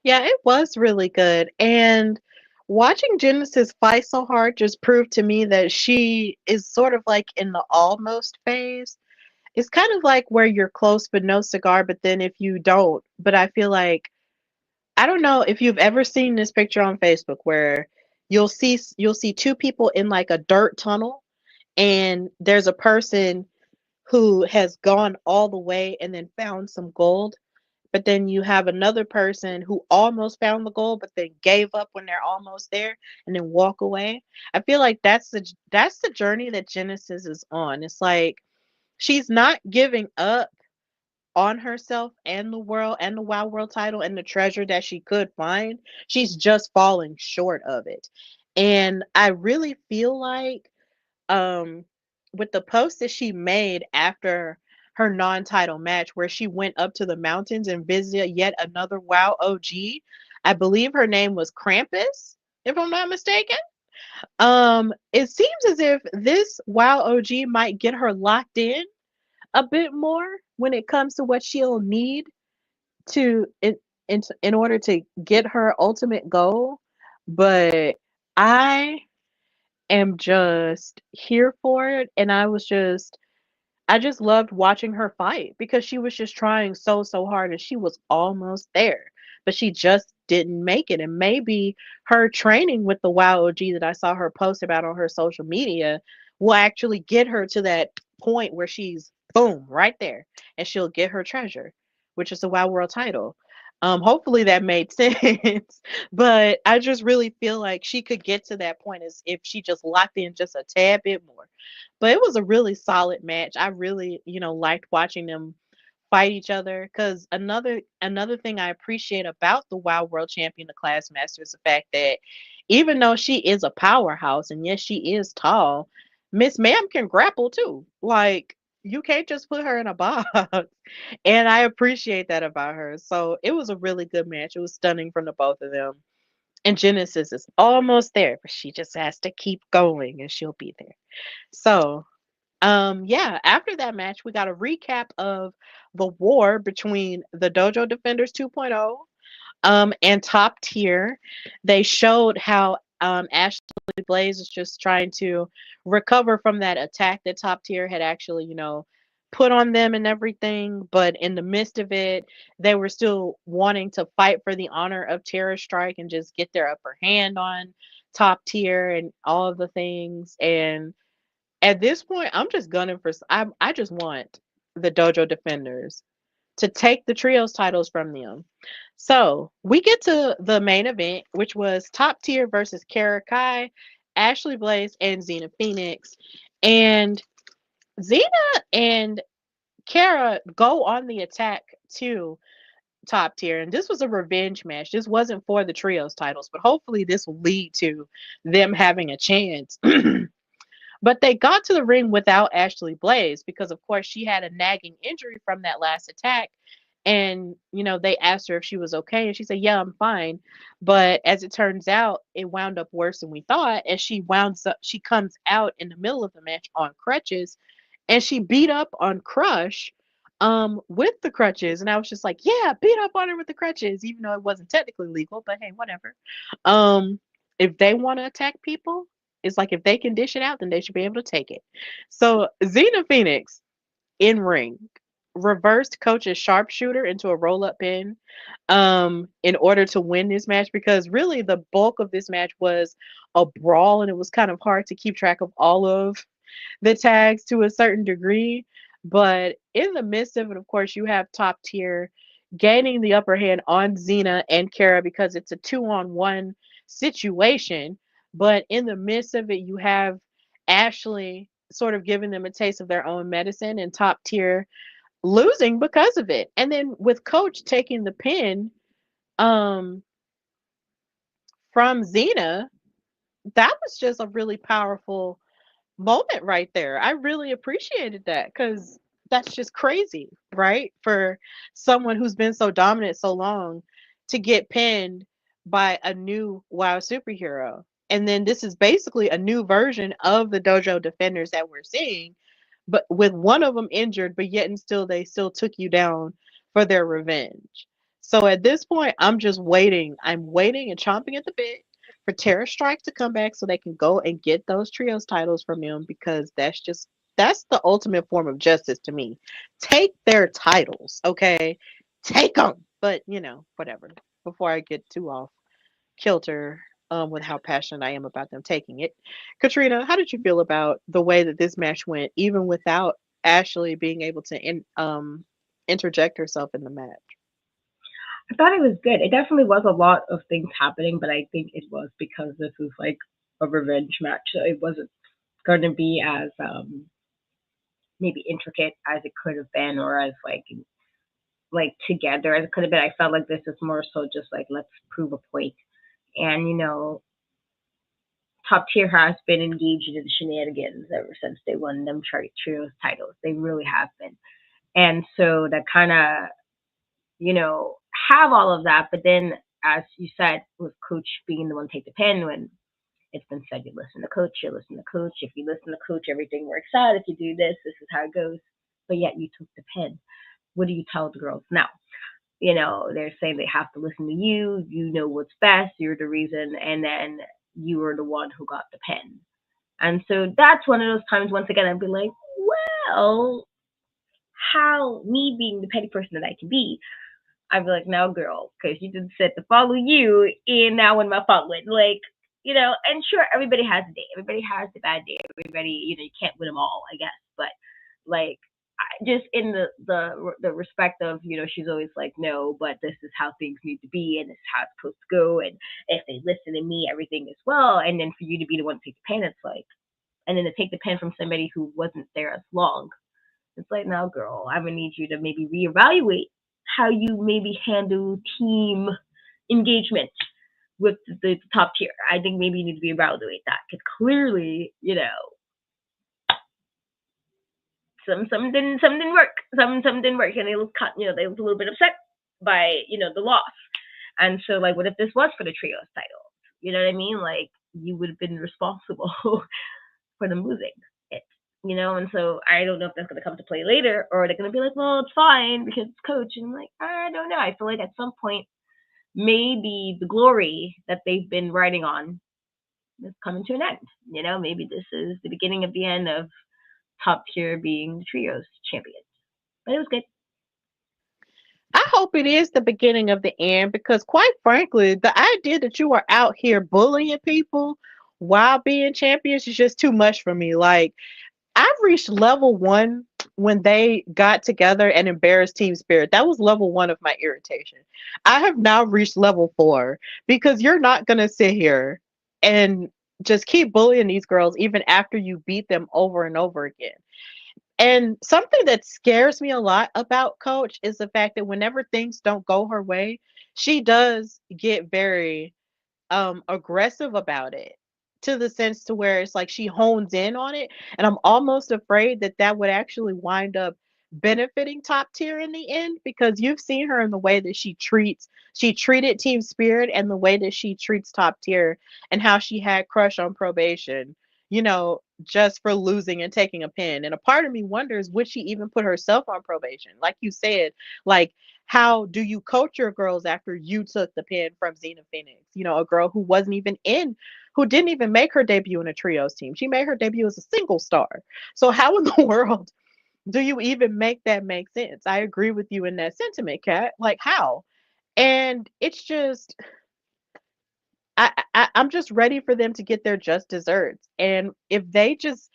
Yeah, it was really good. And watching Genesis fight so hard just proved to me that she is sort of like in the almost phase. It's kind of like where you're close but no cigar, but then if you don't, but I feel like I don't know if you've ever seen this picture on Facebook where you'll see two people in like a dirt tunnel and there's a person who has gone all the way and then found some gold, but then you have another person who almost found the goal but then gave up when they're almost there and then walk away. I feel like that's the journey that Genesis is on. It's like she's not giving up on herself and the world and the Wild World title and the treasure that she could find. She's just falling short of it. And I really feel like um with the post that she made after her non-title match where she went up to the mountains and visited yet another WoW OG. I believe her name was Krampus, if I'm not mistaken. It seems as if this WoW OG might get her locked in a bit more when it comes to what she'll need to in order to get her ultimate goal. but I am just here for it, and I just loved watching her fight because she was just trying so hard and she was almost there, but she just didn't make it. And maybe her training with the WoW OG that I saw her post about on her social media will actually get her to that point where she's boom right there and she'll get her treasure, which is the WoW World title. Hopefully that made sense, but I just really feel like she could get to that point as if she just locked in just a tad bit more. But it was a really solid match. I really, liked watching them fight each other. Because another thing I appreciate about the WoW World Champion, the Class Master, is the fact that even though she is a powerhouse and yes, she is tall, Miss Ma'am can grapple too. Like you can't just put her in a box. And I appreciate that about her. So it was a really good match. It was stunning from the both of them. And Genesis is almost there, but she just has to keep going and she'll be there. So yeah, after that match, we got a recap of the war between the Dojo Defenders 2.0 and Top Tier. They showed how Ashley Blaze is just trying to recover from that attack that Top Tier had actually, put on them and everything. But in the midst of it, they were still wanting to fight for the honor of Terror Strike and just get their upper hand on Top Tier and all of the things. And at this point, I'm just gunning for. I just want the Dojo Defenders to take the trios titles from them. So we get to the main event, which was Top Tier versus Kara Kai, Ashley Blaze, and Xena Phoenix. And Xena and Kara go on the attack to Top Tier. And this was a revenge match. This wasn't for the trios titles, but hopefully this will lead to them having a chance. But they got to the ring without Ashley Blaze because, of course, she had a nagging injury from that last attack. And, they asked her if she was okay. And she said, yeah, I'm fine. But as it turns out, it wound up worse than we thought. And she comes out in the middle of the match on crutches and she beat up on Crush with the crutches. And I was just like, yeah, beat up on her with the crutches, even though it wasn't technically legal, but hey, whatever. Um, if they want to attack people, it's like if they can dish it out, then they should be able to take it. So Xena Phoenix in ring reversed Coach's sharpshooter into a roll up pin in order to win this match because really the bulk of this match was a brawl and it was kind of hard to keep track of all of the tags to a certain degree. But in the midst of it, of course, you have Top Tier gaining the upper hand on Xena and Kara because it's a 2-on-1 situation. But in the midst of it, you have Ashley sort of giving them a taste of their own medicine and Top Tier losing because of it. And then with Coach taking the pin um, from Xena, that was just a really powerful moment right there. I really appreciated that because that's just crazy, right? For someone who's been so dominant so long to get pinned by a new WoW superhero. And then this is basically a new version of the Dojo Defenders that we're seeing, but with one of them injured, but yet and still they still took you down for their revenge. So at this point, I'm just waiting. I'm waiting and chomping at the bit for Terror Strike to come back so they can go and get those trios titles from him because that's the ultimate form of justice to me. Take their titles, okay? Take them. But whatever. Before I get too off kilter with how passionate I am about them taking it, Katrina, how did you feel about the way that this match went, even without Ashley being able to interject herself in the match? I thought it was good. It definitely was a lot of things happening, but I think it was because this was like a revenge match. So it wasn't going to be as maybe intricate as it could have been, or as like together as it could have been. I felt like this is more so just like let's prove a point. And Top Tier has been engaged in the shenanigans ever since they won them trios titles. They really have been, and so that kind of have all of that. But then, as you said, with Coach being the one to take the pen, when it's been said, you listen to Coach, you listen to Coach. If you listen to Coach, everything works out. If you do this, this is how it goes. But yet you took the pen. What do you tell the girls now? they're saying they have to listen to you. You know what's best. You're the reason, and then you were the one who got the pen. And so that's one of those times. Once again, I'd be like, well, how me being the petty person that I can be, I'd be like, now, girl, because you didn't set to follow you, and now when my following, and sure, everybody has a day. Everybody has a bad day. Everybody, you can't win them all, I guess. But like, just in the respect of, she's always like, no, but this is how things need to be, and this is how it's supposed to go, and if they listen to me, everything is well. And then for you to be the one to take the pen, it's like, and then to take the pen from somebody who wasn't there as long, it's like, now, girl, I'm gonna need you to maybe reevaluate how you maybe handle team engagement with the top tier. I think maybe you need to reevaluate that because clearly, some didn't work, some didn't work, and they looked they looked a little bit upset by the loss. And so, like, what if this was for the trios title? You know what I mean? Like, you would have been responsible for them losing it. And so I don't know if that's going to come to play later, or they're going to be like, well, it's fine because it's coach. And I'm like, I don't know. I feel like at some point, maybe the glory that they've been riding on is coming to an end. Maybe this is the beginning of the end of top tier being the trios champion. But it was good. I hope it is the beginning of the end because, quite frankly, the idea that you are out here bullying people while being champions is just too much for me. Like, I've reached level 1 when they got together and embarrassed Team Spirit. That was level 1 of my irritation. I have now reached level 4 because you're not going to sit here and just keep bullying these girls even after you beat them over and over again. And something that scares me a lot about Coach is the fact that whenever things don't go her way, she does get very aggressive about it, to the sense to where it's like she hones in on it, and I'm almost afraid that that would actually wind up benefiting top tier in the end, because you've seen her in the way that she treated Team Spirit and the way that she treats top tier, and how she had Crush on probation, just for losing and taking a pin. And a part of me wonders, would she even put herself on probation? Like you said, like, how do you coach your girls after you took the pin from Xena Phoenix? A girl who wasn't even in, who didn't even make her debut in a trios team. She made her debut as a single star. So how in the world do you even make that make sense? I agree with you in that sentiment, Kat. Like, how? And it's just, I'm just ready for them to get their just desserts. And if they just,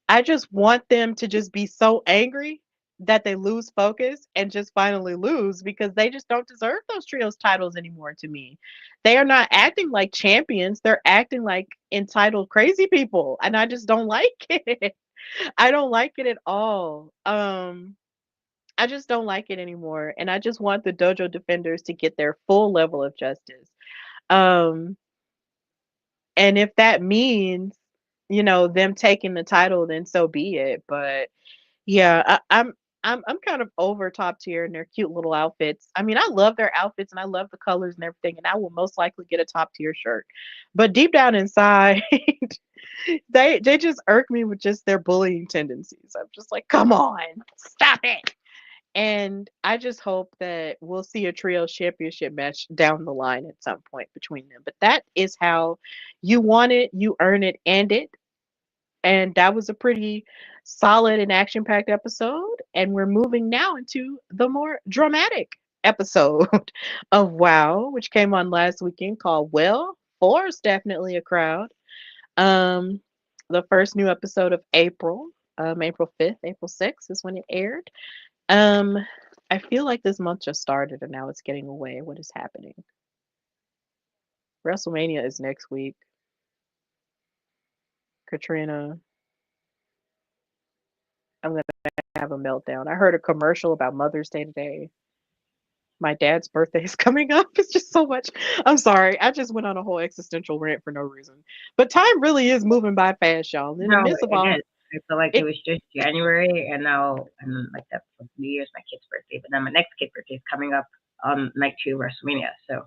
I just want them to just be so angry that they lose focus and just finally lose, because they just don't deserve those trios titles anymore to me. They are not acting like champions. They're acting like entitled crazy people. And I just don't like it. I don't like it at all. I just don't like it anymore. And I just want the dojo defenders to get their full level of justice. Um, and if that means, them taking the title, then so be it. But yeah, I'm kind of over top tier and their cute little outfits. I mean, I love their outfits and I love the colors and everything, and I will most likely get a top tier shirt. But deep down inside, they just irk me with just their bullying tendencies. I'm just like, come on, stop it. And I just hope that we'll see a trios championship match down the line at some point between them. But that is how you want it, you earn it, and it. And that was a pretty solid and action packed episode. And we're moving now into the more dramatic episode of WoW, which came on last weekend, called Well, Four's Definitely a Crowd. Um, the first new episode of April, April 5th, April 6th is when it aired. Um, I feel like this month just started and now it's getting away. What is happening? WrestleMania is next week. Katrina, I'm gonna have a meltdown. I heard a commercial about Mother's Day today. My dad's birthday is coming up. It's just so much. I'm sorry. I just went on a whole existential rant for no reason. But time really is moving by fast, y'all. In the No, midst of it all is. I feel like it it, was just January, and now, and like that's like New Year's, my kid's birthday, but then my next kid's birthday is coming up on night 2 of WrestleMania. So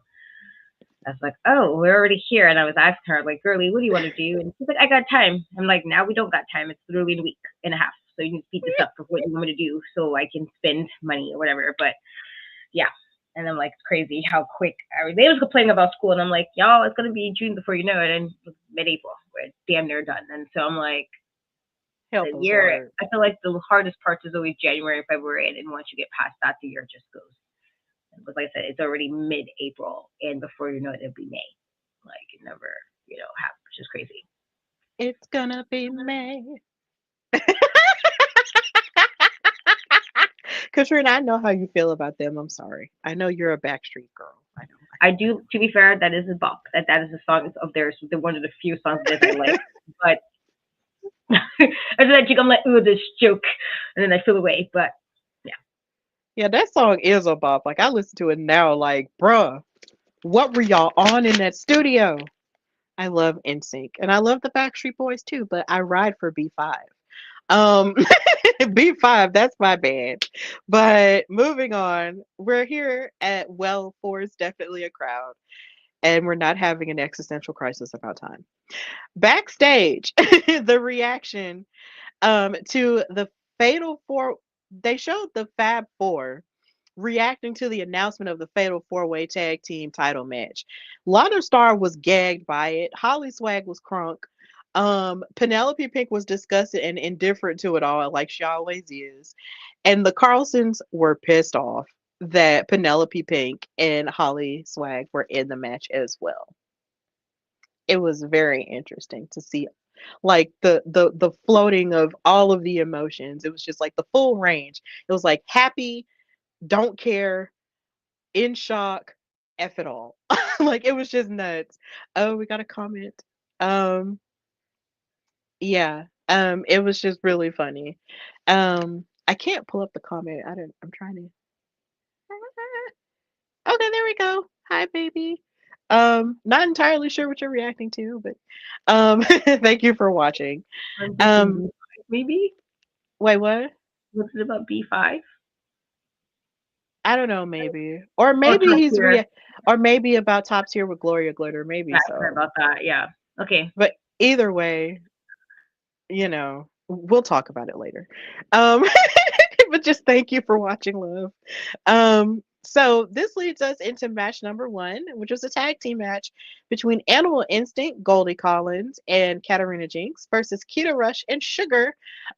I was like, oh, we're already here. And I was asking her, like, girlie, what do you want to do? And she's like, I got time. I'm like, now we don't got time. It's literally in a week and a half. So you need to speed this up for what you want me to do so I can spend money or whatever. But yeah. And I'm like, it's crazy how quick. They was complaining about school, and I'm like, y'all, it's gonna be June before you know it, and mid-April, we're damn near done. And so I'm like, the Help us, year. Lord. I feel like the hardest part is always January, February, and then once you get past that, the year just goes. But like I said, it's already mid-April, and before you know it, it'll be May. Like it never, happens, which is crazy. It's gonna be May. Katrina, I know how you feel about them. I'm sorry. I know you're a Backstreet girl. I know. I do. To be fair, that is a bop. That is a song of theirs. The one of the few songs of theirs I like. But after that joke, I'm like, ooh, this joke, and then I feel away. But yeah, Yeah, that song is a bop. Like I listen to it now, like, bruh, what were y'all on in that studio? I love NSYNC and I love the Backstreet Boys too, but I ride for B5. Um, B5, that's my band. But moving on, we're here at Well, four is definitely a crowd, and we're not having an existential crisis about time. Backstage, the reaction to the Fatal Four, they showed the Fab Four reacting to the announcement of the Fatal Four Way Tag Team title match. Lana Star was gagged by it. Holly Swag was crunk. Penelope Pink was disgusted and indifferent to it all, like she always is. And the Carlsons were pissed off that Penelope Pink and Holly Swag were in the match as well. It was very interesting to see like the floating of all of the emotions. It was just like the full range. It was like happy, don't care, in shock, F it all. Like it was just nuts. Oh, we got a comment. Um, yeah. It was just really funny. I can't pull up the comment. I'm trying to. Okay, there we go. Hi, baby. Not entirely sure what you're reacting to, but thank you for watching. I'm thinking Um, B5 maybe. wait, what? What's it about B5 I don't know, maybe. Or or maybe top he's tier? or maybe about top tier with Gloria Glitter, maybe Yeah, I heard so. about that. Yeah. Okay. But either way, we'll talk about it later. Um, but just thank you for watching, love. So this leads us into match number one, which was a tag team match between Animal Instinct, Goldie Collins, and Katarina Jinx versus Keta Rush and Sugar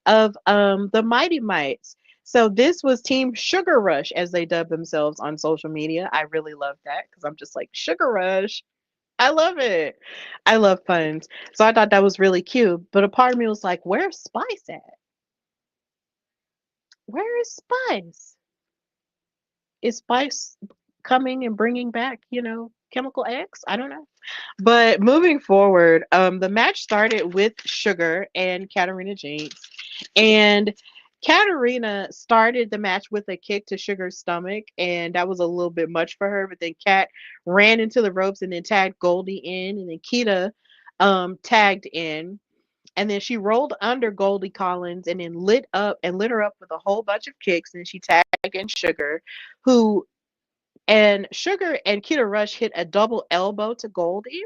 of the Mighty Mites. So this was Team Sugar Rush, as they dub themselves on social media. I really love that because I'm just like Sugar Rush. I love it. I love puns. So I thought that was really cute. But a part of me was like, where's Spice at? Where is Spice? Is Spice coming and bringing back, Chemical X? I don't know. But moving forward, the match started with Sugar and Katarina Jinx. And Katarina started the match with a kick to Sugar's stomach, and that was a little bit much for her. But then Kat ran into the ropes and then tagged Goldie in, and then Keta tagged in. And then she rolled under Goldie Collins and then lit her up with a whole bunch of kicks. And she tagged in Sugar, who and Sugar and Keta Rush hit a double elbow to Goldie.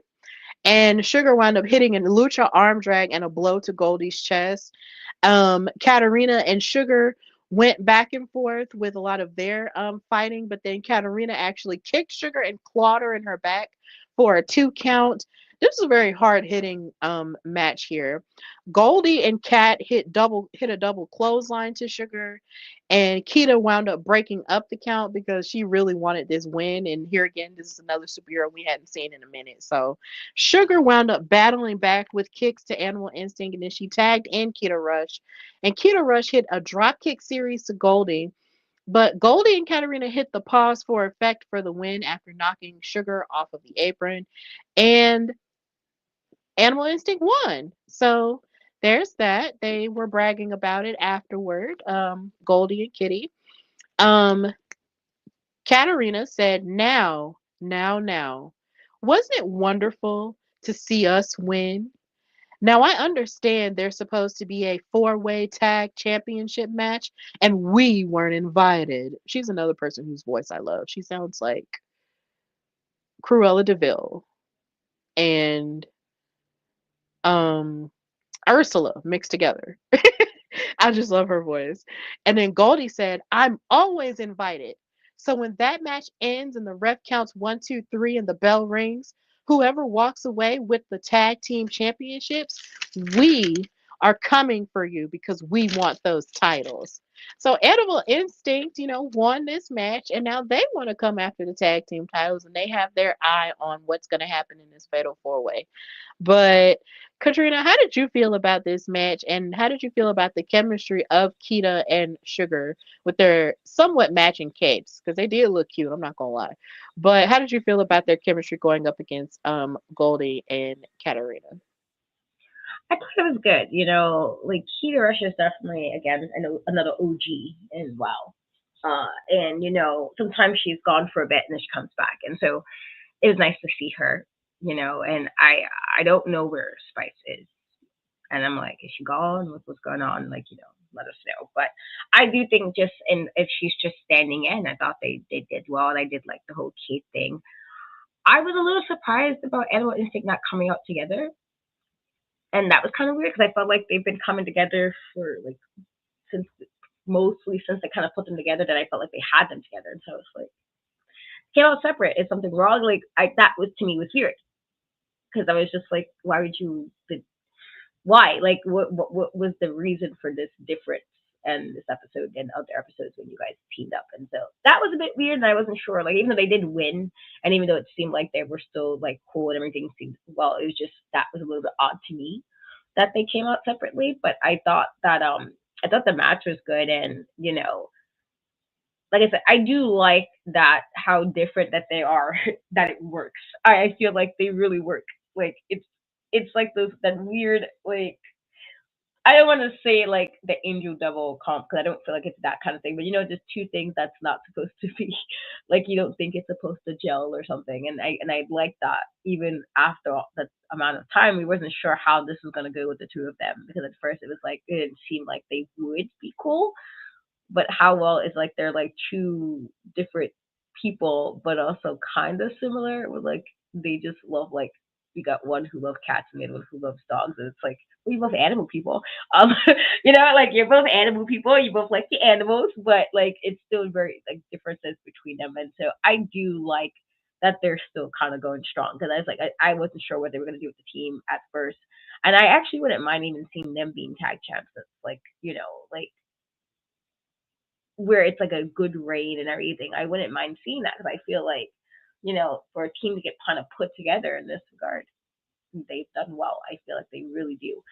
And Sugar wound up hitting a lucha arm drag and a blow to Goldie's chest. Katarina and Sugar went back and forth with a lot of their fighting, but then Katarina actually kicked Sugar and clawed her in her back for a 2 count. This is a very hard hitting match here. Goldie and Kat hit a double clothesline to Sugar, and Keta wound up breaking up the count because she really wanted this win. And here again, this is another superhero we hadn't seen in a minute. So Sugar wound up battling back with kicks to Animal Instinct, and then she tagged in Keta Rush. And Keta Rush hit a drop kick series to Goldie. But Goldie and Katarina hit the pause for effect for the win after knocking Sugar off of the apron. And Animal Instinct won. So there's that. They were bragging about it afterward, Goldie and Kitty. Um, Katarina said, now, now, now. Wasn't it wonderful to see us win? Now, I understand there's supposed to be a four-way tag championship match, and we weren't invited. She's another person whose voice I love. She sounds like Cruella DeVille and um, Ursula mixed together. I just love her voice. And then Goldie said, I'm always invited. So when that match ends and the ref counts one, two, three, and the bell rings, whoever walks away with the tag team championships, we are coming for you because we want those titles. So Animal Instinct, won this match, and now they want to come after the tag team titles, and they have their eye on what's going to happen in this fatal four way. But Katrina, how did you feel about this match, and how did you feel about the chemistry of Keta and Sugar with their somewhat matching capes? Because they did look cute, I'm not gonna lie. But how did you feel about their chemistry going up against Goldie and Katarina? I thought it was good. Like Keta Rush is definitely again another OG in WoW. And sometimes she's gone for a bit and then she comes back, and so it was nice to see her. And I don't know where Spice is, and I'm like, is she gone? What's going on? Like, let us know. But I do think just and if she's just standing in, I thought they did well, and I did like the whole Kate thing. I was a little surprised about Animal Instinct not coming out together, and that was kind of weird because I felt like they've been coming together for like since mostly since they kind of put them together that I felt like they had them together, and so it's like came out separate. Is something wrong? Like that was to me was weird because I was just like, why would you? Why? Like, what was the reason for this difference and this episode and other episodes when you guys teamed up? And so that was a bit weird, and I wasn't sure. Like, even though they did win, and even though it seemed like they were still like cool and everything seemed well, it was just that was a little bit odd to me that they came out separately. But I thought the match was good, and like I said, I do like that how different that they are that it works. I feel like they really work. Like it's like those that weird like I don't want to say like the angel devil comp because I don't feel like it's that kind of thing, but just two things that's not supposed to be like you don't think it's supposed to gel or something, and I like that even after all that amount of time, we wasn't sure how this was gonna go with the two of them because at first it was like it didn't seem like they would be cool, but how well is like they're like two different people, but also kind of similar. With like they just love like you got one who loves cats and the other one who loves dogs, and it's like we both animal people. Um, like you're both animal people, you both like the animals, but like it's still very like differences between them, and so I do like that they're still kind of going strong because I was like I wasn't sure what they were gonna do with the team at first, and I actually wouldn't mind even seeing them being tag champs. Like like where it's like a good raid and everything. I wouldn't mind seeing that because I feel like, for a team to get kind of put together in this regard, they've done well. I feel like they really do.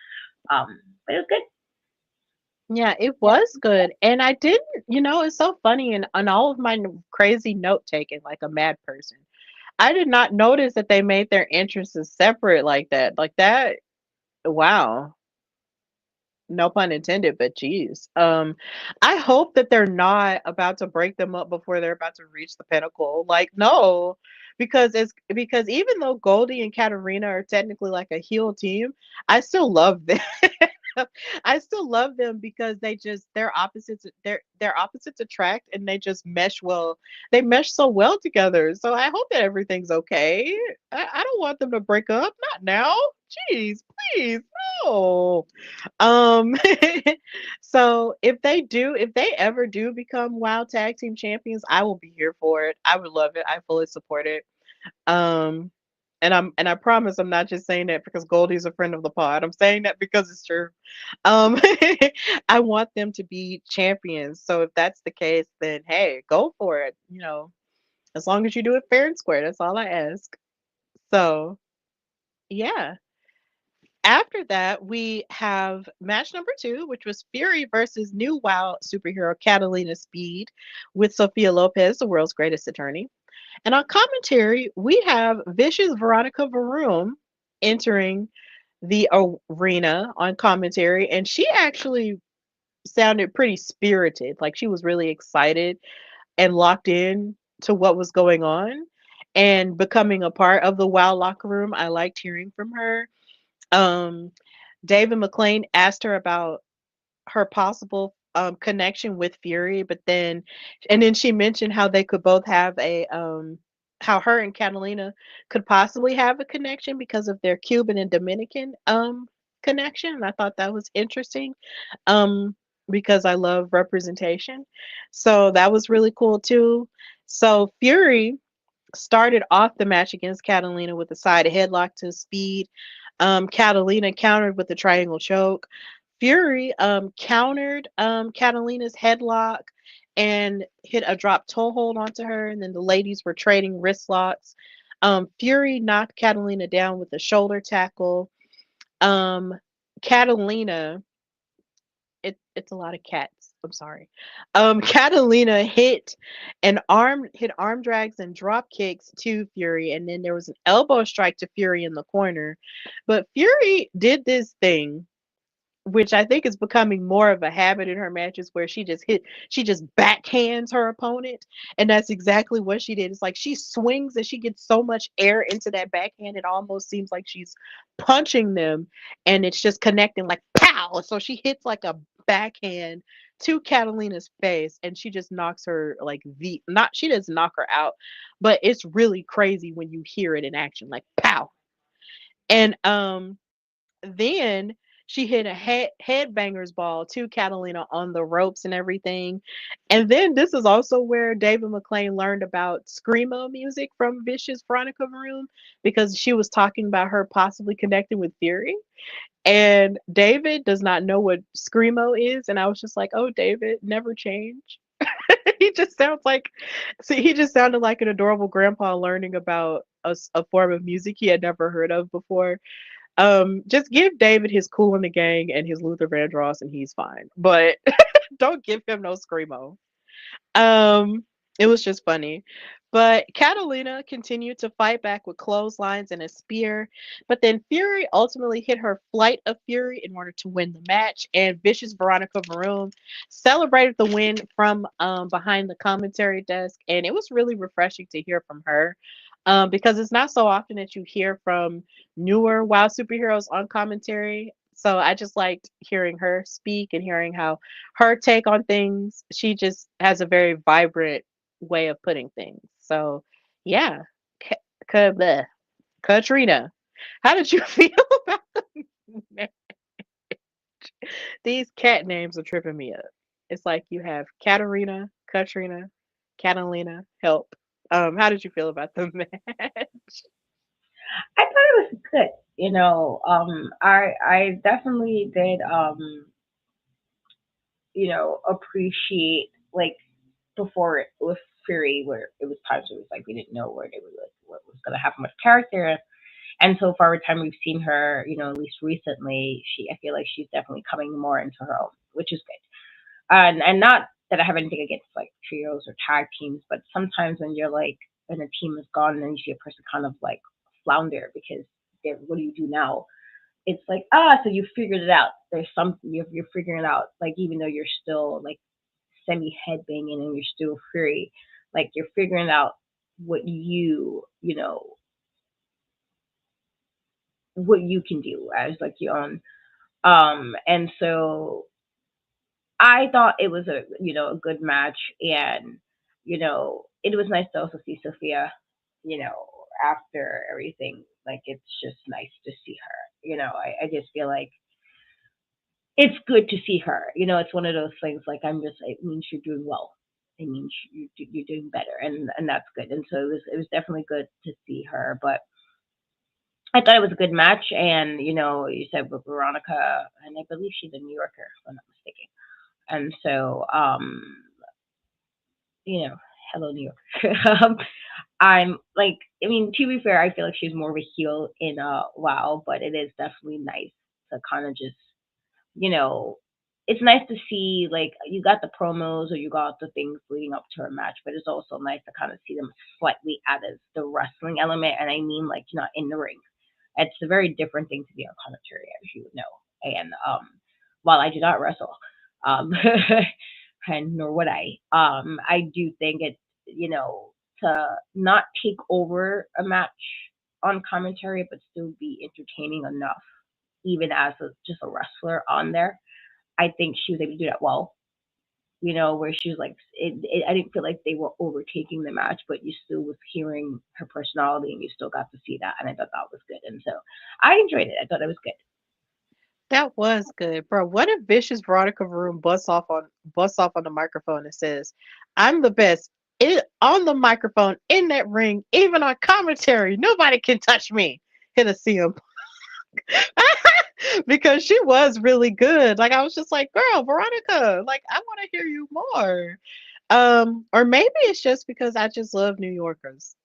But it was good. Yeah, it was good. And I didn't, it's so funny in all of my crazy note taking like a mad person. I did not notice that they made their entrances separate like that. Like that, wow. No pun intended, but geez. I hope that they're not about to break them up before they're about to reach the pinnacle. Like, no, because even though Goldie and Katarina are technically like a heel team, I still love them. I still love them because their opposites attract and they just mesh well. They mesh so well together. So I hope that everything's okay. I don't want them to break up. Not now. Jeez, please, no. Um, so if they ever do become Wild Tag Team Champions, I will be here for it. I would love it. I fully support it. Um, and I promise I'm not just saying that because Goldie's a friend of the pod. I'm saying that because it's true. Um, I want them to be champions. So if that's the case, then hey, go for it. As long as you do it fair and square, that's all I ask. So yeah. After that, we have match number two, which was Fury versus new WoW superhero Catalina Speed with Sophia Lopez, the world's greatest attorney. And on commentary, we have Vicious Veronica Varoom entering the arena on commentary, and she actually sounded pretty spirited. Like she was really excited and locked in to what was going on and becoming a part of the WoW locker room. I liked hearing from her. Um, David McLean asked her about her possible connection with Fury, and then she mentioned how they could both have how her and Catalina could possibly have a connection because of their Cuban and Dominican connection. And I thought that was interesting. Um, because I love representation. So that was really cool too. So Fury started off the match against Catalina with a side headlock to Speed. Catalina countered with a triangle choke. Fury countered Catalina's headlock and hit a drop toe hold onto her, and then the ladies were trading wrist locks. Fury knocked Catalina down with a shoulder tackle. Um, Catalina, it's a lot of cats. I'm sorry. Catalina hit arm drags and drop kicks to Fury, and then there was an elbow strike to Fury in the corner. But Fury did this thing which I think is becoming more of a habit in her matches where she just backhands her opponent. And that's exactly what she did. It's like she swings and she gets so much air into that backhand, it almost seems like she's punching them and it's just connecting like pow. So she hits like a backhand to Catalina's face and she just knocks her like the not she doesn't knock her out, but it's really crazy when you hear it in action, like pow. And then she hit a headbanger's ball to Catalina on the ropes and everything. And then this is also where David McClain learned about screamo music from Vicious Veronica Maroon because she was talking about her possibly connecting with Fury. And David does not know what screamo is, and I was just like, "Oh, David, never change." He just sounds like, see, he just sounded like an adorable grandpa learning about a form of music he had never heard of before. Just give David his Cool in the Gang and his Luther Vandross, and he's fine. But don't give him no screamo. Um, it was just funny. But Catalina continued to fight back with clotheslines and a spear. But then Fury ultimately hit her Flight of Fury in order to win the match. And Vicious Veronica Maroon celebrated the win from behind the commentary desk. And it was really refreshing to hear from her because it's not so often that you hear from newer WoW superheroes on commentary. So I just liked hearing her speak and hearing how her take on things. She just has a very vibrant way of putting things. So, yeah, Ka- bleh. Katrina, how did you feel about the these cat names are tripping me up. It's like you have Katarina, Katrina, Catalina. Help. How did you feel about the match? I thought it was good. I definitely did appreciate like before it with Fury where it was times where it was like we didn't know where they were like what was gonna happen with the character. And so far every time we've seen her, at least recently, I feel like she's definitely coming more into her own, which is good. And not that I have anything against like trios or tag teams, but sometimes when you're like when a team is gone and then you see a person kind of like flounder because what do you do now? It's like so you figured it out. There's something you're figuring it out. Like even though you're still like semi headbanging and you're still free, like you're figuring out what what you can do as like your own. And so I thought it was a good match, and it was nice to also see Sophia, after everything. Like it's just nice to see her. I just feel like it's good to see her. It's one of those things like it means you're doing well. It means you're doing better, and that's good. And so it was definitely good to see her. But I thought it was a good match, and you said with Veronica, and I believe she's a New Yorker, if I'm not mistaken. And so, you know, hello New York. I'm like, I mean, to be fair, I feel like she's more of a heel in WoW, but it is definitely nice to kind of just you know, it's nice to see like you got the promos or you got the things leading up to her match, but it's also nice to kind of see them slightly added the wrestling element, and I mean like not in the ring. It's a very different thing to be on commentary, as you would know. And while I do not wrestle, um, and nor would I do think it's to not take over a match on commentary, but still be entertaining enough, even as just a wrestler on there. I think she was able to do that well. Where she was like, I didn't feel like they were overtaking the match, but you still was hearing her personality, and you still got to see that, and I thought that was good, and so I enjoyed it. I thought it was good. That was good, bro. What if Vicious Veronica Room busts off on the microphone and says, "I'm the best." On the microphone, in that ring, even on commentary, nobody can touch me. Hit a CM because she was really good. Like I was just like, girl, Veronica, like I want to hear you more. Or maybe it's just because I just love New Yorkers.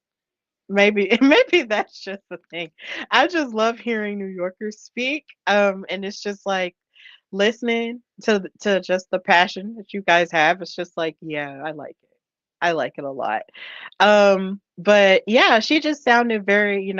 Maybe maybe that's just the thing. I just love hearing New Yorkers speak. And it's just like listening to just the passion that you guys have. It's just like, yeah, I like it. I like it a lot. But yeah, she just sounded very,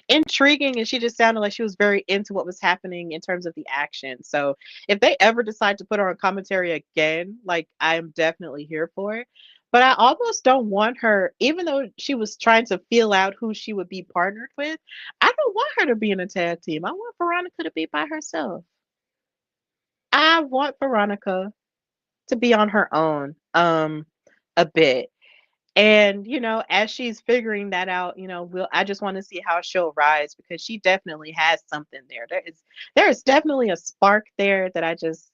intriguing, and she just sounded like she was very into what was happening in terms of the action. So if they ever decide to put her on commentary again, like I'm definitely here for it. But I almost don't want her, even though she was trying to feel out who she would be partnered with, I don't want her to be in a tag team. I want Veronica to be by herself. I want Veronica to be on her own a bit. And, as she's figuring that out, I just want to see how she'll rise because she definitely has something there. There is definitely a spark there that I just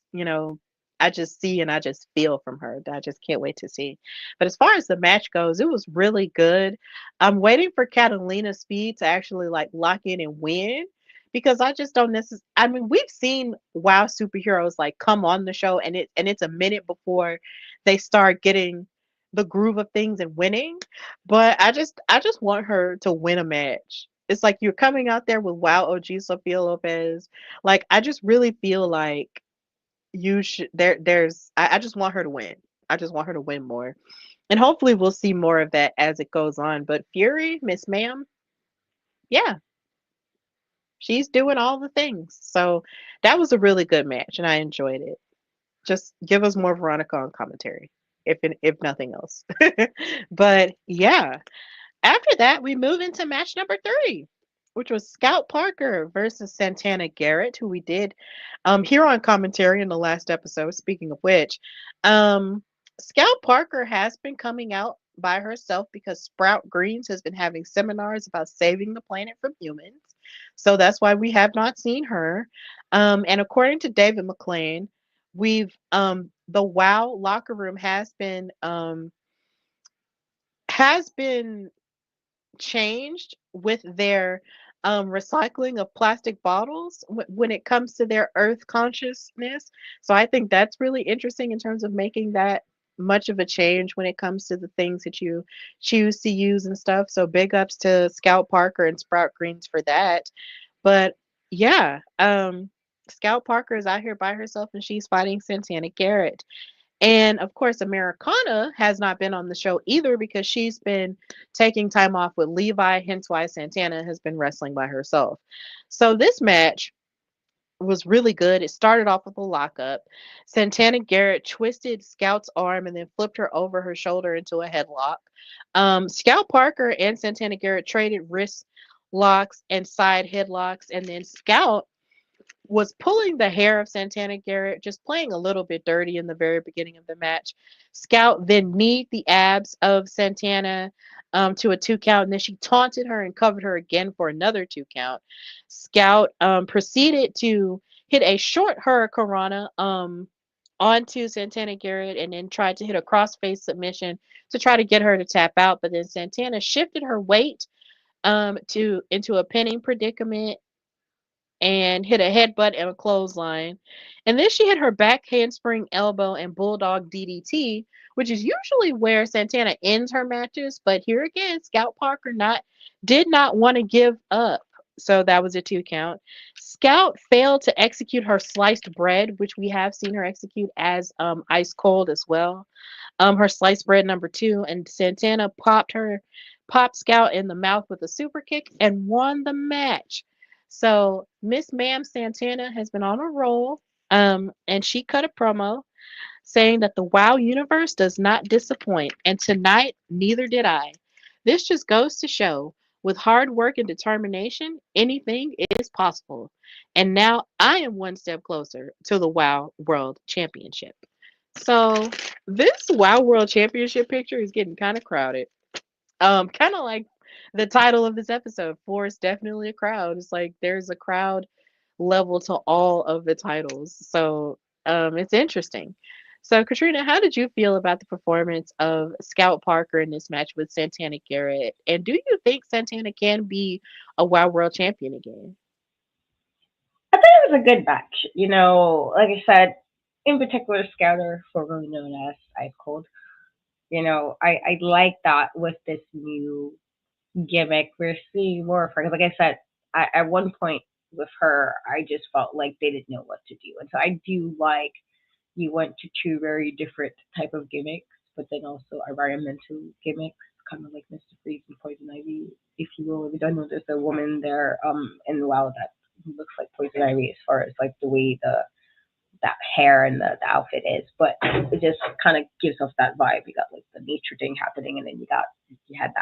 see and I just feel from her that I just can't wait to see. But as far as the match goes, it was really good. I'm waiting for Catalina Speed to actually like lock in and win because I just don't necessarily. I mean, we've seen WoW superheroes like come on the show and it's a minute before they start getting the groove of things and winning. But I just want her to win a match. It's like you're coming out there with Wow OG Sophia Lopez. Like I just really feel like you should I just want her to win. I just want her to win more. And hopefully we'll see more of that as it goes on. But Fury, Miss Ma'am, yeah, she's doing all the things. So that was a really good match and I enjoyed it. Just give us more Veronica on commentary, if nothing else. But yeah, after that we move into match number 3, which was Scout Parker versus Santana Garrett, who we did hear on commentary in the last episode. Speaking of which, Scout Parker has been coming out by herself because Sprout Greens has been having seminars about saving the planet from humans. So that's why we have not seen her. And according to David McLean, we've the WoW locker room has been changed with their recycling of plastic bottles when it comes to their earth consciousness. So I think that's really interesting in terms of making that much of a change when it comes to the things that you choose to use and stuff. So big ups to Scout Parker and Sprout Greens for that. But yeah, Scout Parker is out here by herself and she's fighting Santana Garrett. And of course, Americana has not been on the show either because she's been taking time off with Levi, hence why Santana has been wrestling by herself. So this match was really good. It started off with a lockup. Santana Garrett twisted Scout's arm and then flipped her over her shoulder into a headlock. Scout Parker and Santana Garrett traded wrist locks and side headlocks, and then Scout was pulling the hair of Santana Garrett, just playing a little bit dirty in the very beginning of the match. Scout then kneed the abs of Santana to a 2 count, and then she taunted her and covered her again for another 2 count. Scout proceeded to hit a short hurricanrana onto Santana Garrett and then tried to hit a crossface submission to try to get her to tap out, but then Santana shifted her weight to into a pinning predicament and hit a headbutt and a clothesline. And then she hit her back handspring elbow and bulldog DDT, which is usually where Santana ends her matches. But here again, Scout Parker did not want to give up. So that was a 2 count. Scout failed to execute her sliced bread, which we have seen her execute as ice cold as well. Her sliced bread number 2, and Santana popped Scout in the mouth with a super kick and won the match. So Miss Ma'am Santana has been on a roll, and she cut a promo saying that the WoW universe does not disappoint, and tonight neither did I. This just goes to show, with hard work and determination, anything is possible. And now I am one step closer to the WoW World Championship. So this WoW World Championship picture is getting kind of crowded. Kind of like the title of this episode, Force Definitely a Crowd. It's like there's a crowd level to all of the titles. So it's interesting. So Katrina, how did you feel about the performance of Scout Parker in this match with Santana Garrett? And do you think Santana can be a Wild World Champion again? I thought it was a good match. Like I said, in particular, Scouter, formerly known as Ice Cold. I like that with this new gimmick. We're seeing more of her. 'Cause like I said, at one point with her, I just felt like they didn't know what to do, and so I do like you went to two very different type of gimmicks, but then also environmental gimmicks, kind of like Mr. Freeze and Poison Ivy, if you will. If you don't know, there's a woman there in WoW that looks like Poison Ivy as far as like the way the that hair and the outfit is, but it just kind of gives off that vibe. You got like the nature thing happening, and then you had the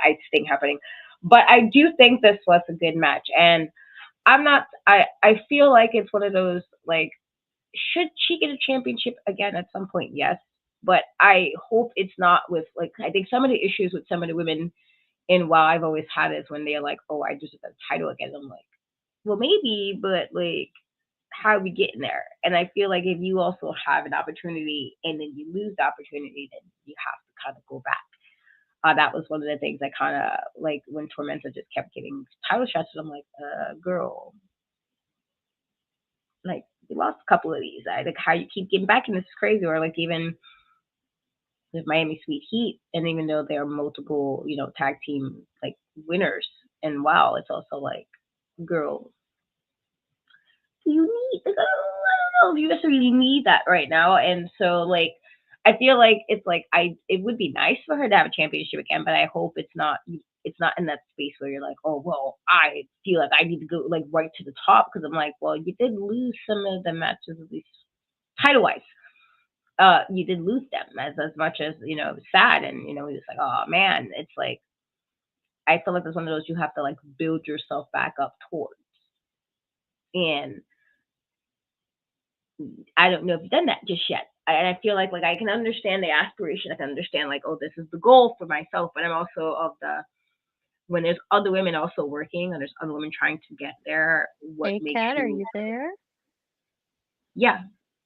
ice thing happening. But I do think this was a good match, and I'm not. I feel like it's one of those like, should she get a championship again at some point? Yes, but I hope it's not with like, I think some of the issues with some of the women in WoW I've always had is when they're like, oh, I just got the title again. I'm like, well, maybe, but like, how are we getting there? And I feel like if you also have an opportunity and then you lose the opportunity, then you have to kind of go back. That was one of the things I kind of like when Tormenta just kept getting title shots. And I'm like, girl, like you lost a couple of these. Like how you keep getting back in this is crazy. Or like even with Miami Sweet Heat, and even though there are multiple, tag team like winners, and wow, it's also like, girl, you need like, I don't know if you necessarily need that right now. And so like I feel like it's like it would be nice for her to have a championship again, but I hope it's not in that space where you're like, oh well, I feel like I need to go like right to the top, because I'm like, well, you did lose some of the matches, at least title wise. You did lose them as much as it was sad, and it's like, oh man, it's like I feel like it's one of those you have to like build yourself back up towards. And I don't know if you've done that just yet. And I feel like I can understand the aspiration. I can understand like, oh, this is the goal for myself. But I'm also of the when there's other women also working and there's other women trying to get there. What Hey, makes Kat, are you? you there? Yeah,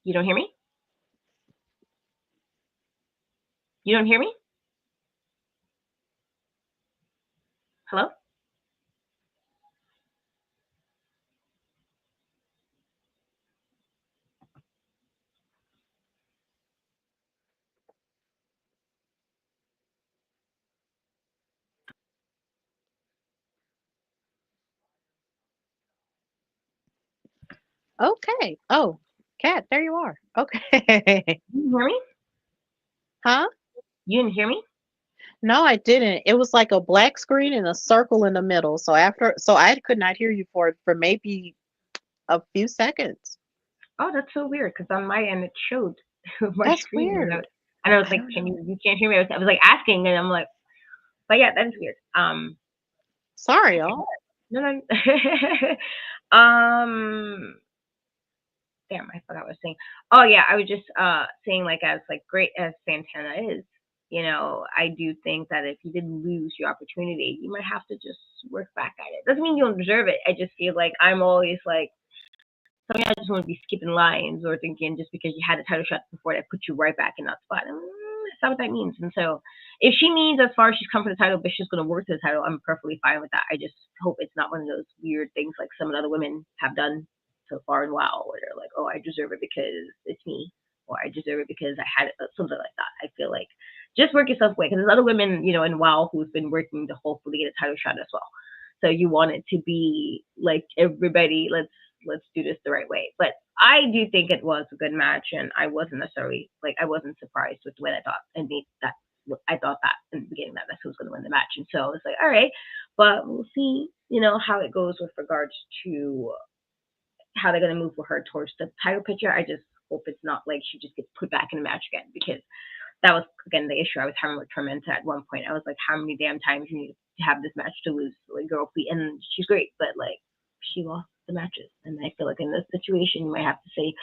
you don't hear me? You don't hear me? Hello? Okay. Oh, Kat, there you are. Okay. You didn't hear me? Huh? You didn't hear me? No, I didn't. It was like a black screen and a circle in the middle. So I could not hear you for maybe a few seconds. Oh, that's so weird. Because on my end it showed my That's screen, and weird. I was I like, don't can know. you can't hear me? I was like asking, and I'm like, but yeah, that's weird. Sorry, Okay. y'all. No, no. um, damn, I forgot what I was saying. Oh yeah, I was just saying like as like great as Santana is, I do think that if you did lose your opportunity, you might have to just work back at it. Doesn't mean you don't deserve it. I just feel like I'm always like, sometimes I just want to be skipping lines or thinking just because you had a title shot before that put you right back in that spot. That's not what that means. And so if she means as far as she's come for the title, but she's going to work to the title, I'm perfectly fine with that. I just hope it's not one of those weird things like some of the other women have done so far in WoW, where they're like, oh, I deserve it because it's me, or I deserve it because I had it, something like that. I feel like just work yourself away, because there's other women, in WoW who's been working to hopefully get a title shot as well. So you want it to be like everybody, let's do this the right way. But I do think it was a good match, and I wasn't necessarily like I wasn't surprised with the way I thought and that I thought that in the beginning that that's who's going to win the match, and so it's like, all right, but we'll see, how it goes with regards to how they're going to move with her towards the title picture. I just hope it's not like she just gets put back in the match again, because that was again the issue I was having with Tormenta at one point. I was like, how many damn times you need to have this match to lose? Like, girl, please. And she's great, but like she lost the matches, and I feel like in this situation you might have to say,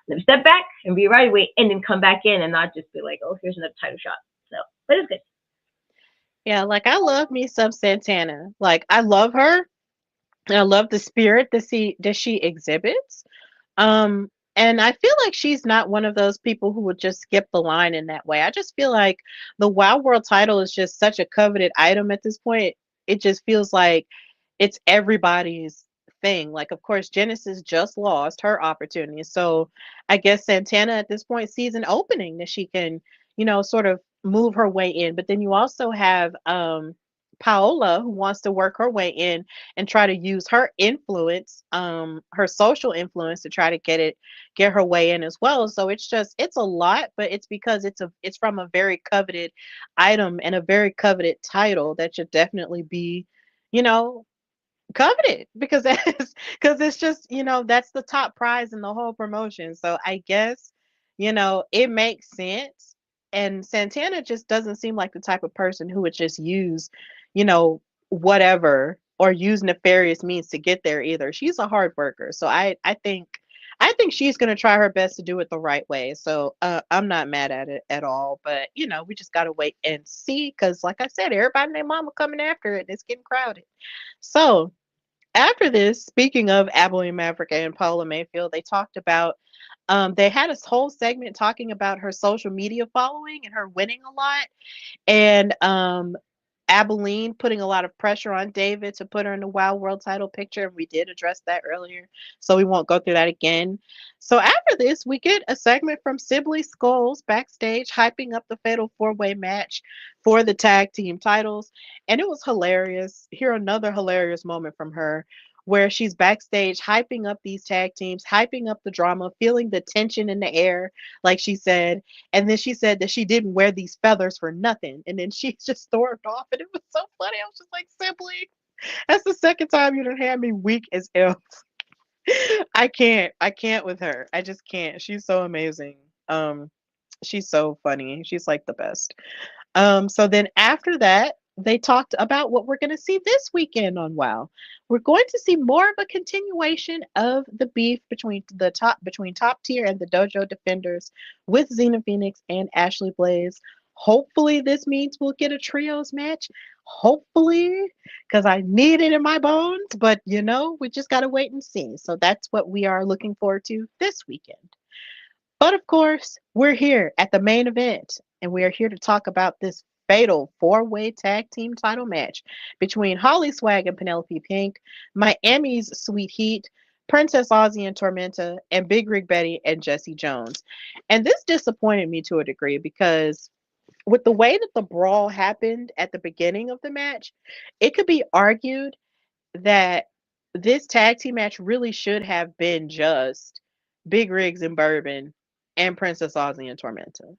let me step back and be right away, and then come back in, and not just be like, oh, here's another title shot. So, but it's good. Yeah, like I love me some Santana. Like I love her. I love the spirit that she exhibits. And I feel like she's not one of those people who would just skip the line in that way. I just feel like the Wild World title is just such a coveted item at this point. It just feels like it's everybody's thing. Like, of course, Genesis just lost her opportunity. So I guess Santana at this point sees an opening that she can, sort of move her way in. But then you also have Paola, who wants to work her way in and try to use her influence, her social influence, to try to get her way in as well. So it's a lot, but it's because it's from a very coveted item and a very coveted title that should definitely be, you know, coveted, because because it's just, that's the top prize in the whole promotion. So I guess, it makes sense. And Santana just doesn't seem like the type of person who would just use, you know whatever, or use nefarious means to get there either. She's a hard worker. So I think she's going to try her best to do it the right way. So I'm not mad at it at all. But we just got to wait and see, because like I said, everybody and their mama coming after it, and it's getting crowded. So after this, speaking of Abilene Maverick and Paula Mayfield, they talked about, they had a whole segment talking about her social media following and her winning a lot. And Abilene putting a lot of pressure on David to put her in the Wild World title picture. And we did address that earlier, so we won't go through that again. So after this, we get a segment from Sibley Skulls backstage hyping up the Fatal 4-Way match for the tag team titles. And it was hilarious. Here, another hilarious moment from her, where she's backstage hyping up these tag teams, hyping up the drama, feeling the tension in the air, like she said. And then she said that she didn't wear these feathers for nothing. And then she just stormed off. And it was so funny. I was just like, Simply, that's the second time you done had me weak as F. I can't. I can't with her. I just can't. She's so amazing. She's so funny. She's like the best. So then after that, they talked about what we're going to see this weekend on WoW. We're going to see more of a continuation of the beef between top tier and the Dojo Defenders, with Xena Phoenix and Ashley Blaze. Hopefully this means we'll get a trios match. Hopefully, because I need it in my bones. But we just got to wait and see. So that's what we are looking forward to this weekend. But of course, we're here at the main event, and we are here to talk about this fatal 4-way tag team title match between Holly Swag and Penelope Pink, Miami's Sweet Heat, Princess Aussie and Tormenta, and Big Rig Betty and Jessie Jones. And this disappointed me to a degree, because with the way that the brawl happened at the beginning of the match, it could be argued that this tag team match really should have been just Big Rigs and Bourbon and Princess Aussie and Tormenta.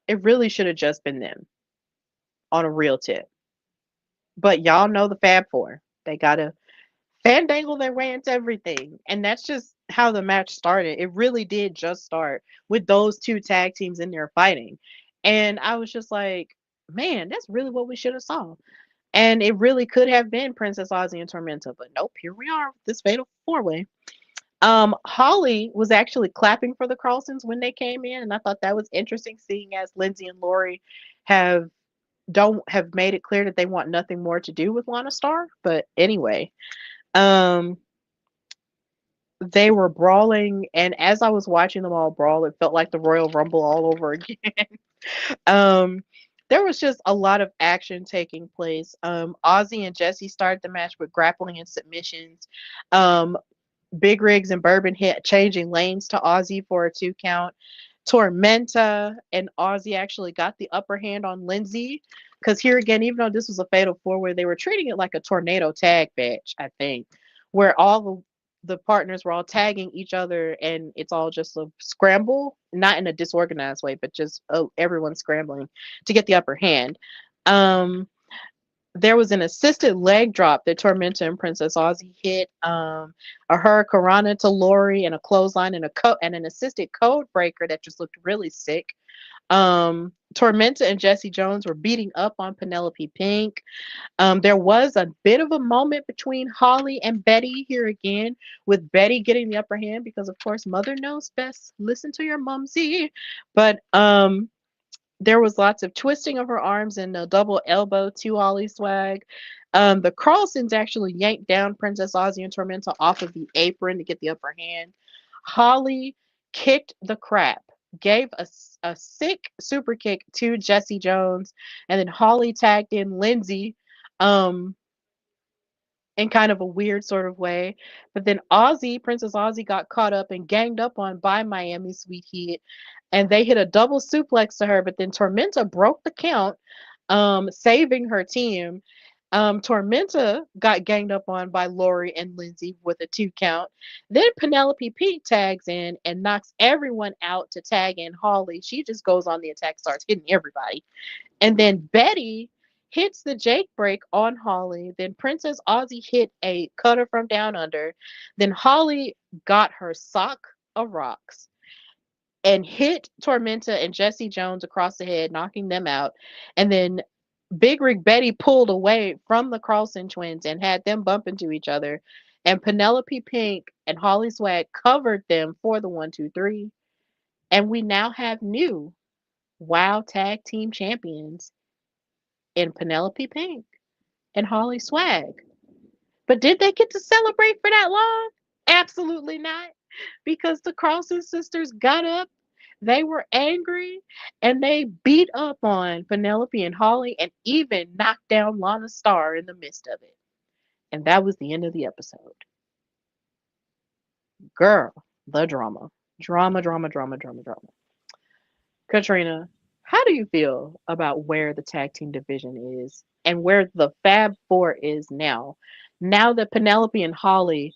It really should have just been them, on a real tip. But y'all know the Fab Four. They gotta fandangle their way into everything. And that's just how the match started. It really did just start with those two tag teams in there fighting. And I was just like, man, that's really what we should have saw. And it really could have been Princess Aussie and Tormenta. But nope, here we are with this fatal 4-way. Holly was actually clapping for the Carlsons when they came in, and I thought that was interesting, seeing as Lindsay and Laurie have don't have made it clear that they want nothing more to do with Lana Star. But anyway, um, they were brawling, and as I was watching them all brawl, it felt like the Royal Rumble all over again. um, there was just a lot of action taking place. Ozzy and Jessie started the match with grappling and submissions. Um, Big Rigs and Bourbon hit changing lanes to Ozzy for a 2 count. Tormenta and Ozzy actually got the upper hand on Lindsay, because here again, even though this was a fatal 4-way, they were treating it like a tornado tag match, I think, where all the partners were all tagging each other, and it's all just a scramble, not in a disorganized way, but just everyone scrambling to get the upper hand. There was an assisted leg drop that Tormenta and Princess Aussie hit, a hurricanrana to Laurie, and a clothesline, and an assisted code breaker that just looked really sick. Tormenta and Jessie Jones were beating up on Penelope Pink. There was a bit of a moment between Holly and Betty here again, with Betty getting the upper hand because, of course, mother knows best. Listen to your mumsy. But There was lots of twisting of her arms and a double elbow to Holly Swag. The Carlsons actually yanked down Princess Aussie and Tormenta off of the apron to get the upper hand. Holly kicked the crap, gave a sick super kick to Jessie Jones, and then Holly tagged in Lindsay. Um, in kind of a weird sort of way. But then Princess Aussie, got caught up and ganged up on by Miami Sweet Heat, and they hit a double suplex to her. But then Tormenta broke the count, saving her team. Tormenta got ganged up on by Laurie and Lindsey with a 2 count. Then Penelope Pink tags in and knocks everyone out to tag in Holly. She just goes on the attack, starts hitting everybody. And then Betty hits the Jake break on Holly. Then Princess Aussie hit a cutter from down under. Then Holly got her sock of rocks and hit Tormenta and Jessie Jones across the head, knocking them out. And then Big Rig Betty pulled away from the Carlson twins and had them bump into each other. And Penelope Pink and Holly Swag covered them for the 1, 2, 3. And we now have new WoW Tag Team Champions in Penelope Pink and Holly Swag. But did they get to celebrate for that long? Absolutely not. Because the Carlson sisters got up, they were angry, and they beat up on Penelope and Holly and even knocked down Lana Starr in the midst of it. And that was the end of the episode. Girl, the drama. Drama, drama, drama, drama, drama. Katrina, how do you feel about where the tag team division is and where the Fab Four is now? Now that Penelope and Holly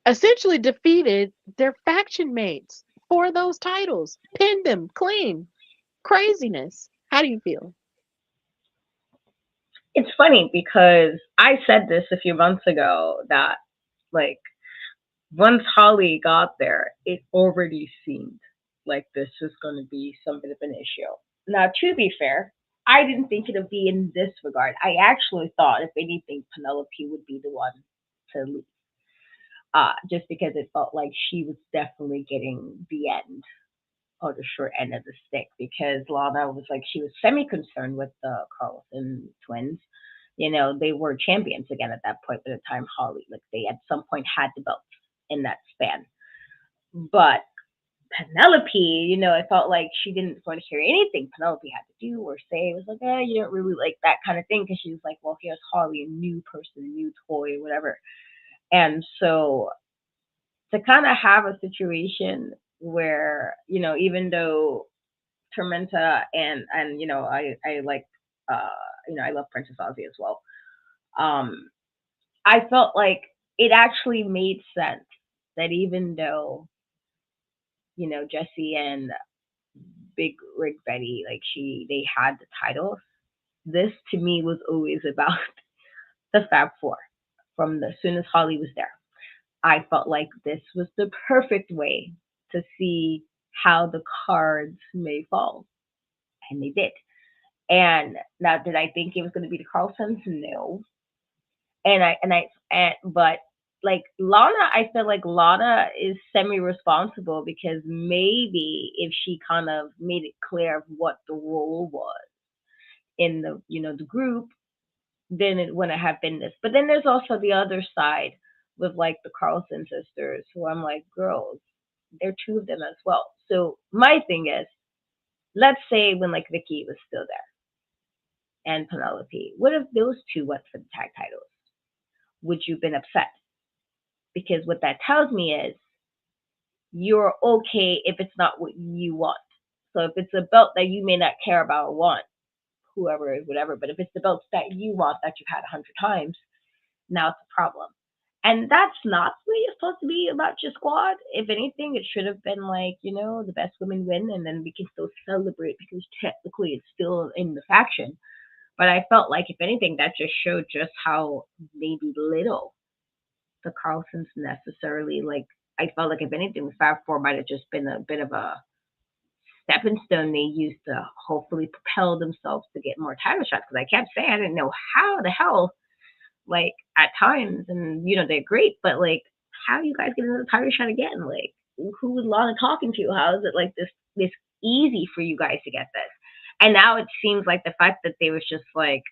essentially defeated their faction mates for those titles, pinned them clean. Craziness. How do you feel? It's funny because I said this a few months ago that, like, once Holly got there, it already seemed like this was going to be some bit of an issue. Now, to be fair, I didn't think it would be in this regard. I actually thought, if anything, Penelope would be the one to leave. Just because it felt like she was definitely getting the end or the short end of the stick, because Lana was like, she was semi concerned with the Carlson twins. They were champions again at that point by the time Holly, like, they at some point had the belts in that span. But Penelope, I felt like she didn't want to hear anything Penelope had to do or say. It was like, you don't really like that kind of thing, because she was like, well, here's Holly, a new person, a new toy, whatever. And so to kind of have a situation where, even though Tormenta and I like I love Princess Aussie as well. I felt like it actually made sense that even though Jessie and Big Rig Betty, like, they had the titles, this to me was always about the Fab Four from the soon as Holly was there. I felt like this was the perfect way to see how the cards may fall, and they did. And now, did I think it was going to be the Carlsons? No. But like Lana, I feel like Lana is semi-responsible, because maybe if she kind of made it clear of what the role was in the group, then it wouldn't have been this. But then there's also the other side with, like, the Carlson sisters, who I'm like, girls, there are two of them as well. So my thing is, let's say when, like, Vicky was still there and Penelope, what if those two went for the tag titles? Would you have been upset? Because what that tells me is you're okay if it's not what you want. So if it's a belt that you may not care about or want, whoever is whatever, but if it's the belts that you want that you've had 100 times, now it's a problem. And that's not really supposed to be about your squad. If anything, it should have been like, the best women win, and then we can still celebrate because technically it's still in the faction. But I felt like, if anything, that just showed just how maybe little the Carlsons necessarily, like, I felt like, if anything, the Fab Four might have just been a bit of a stepping stone they used to hopefully propel themselves to get more title shots. Because I kept saying I didn't know how the hell, like, at times, and they're great, but, like, how do you guys get another title shot again? Like, who was Lana talking to? How is it like this easy for you guys to get this. And now it seems like the fact that they was just like,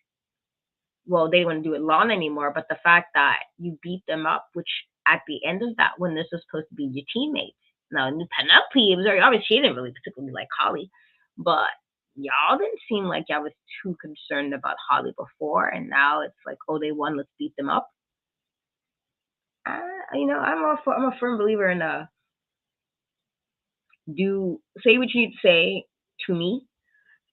well, they wouldn't do it long anymore, but the fact that you beat them up, which at the end of that, when this was supposed to be your teammates, now Penelope, it was very obvious she didn't really particularly like Holly, but y'all didn't seem like y'all was too concerned about Holly before, and now it's like, oh, they won, let's beat them up. I'm a firm believer in do say what you need to say to me,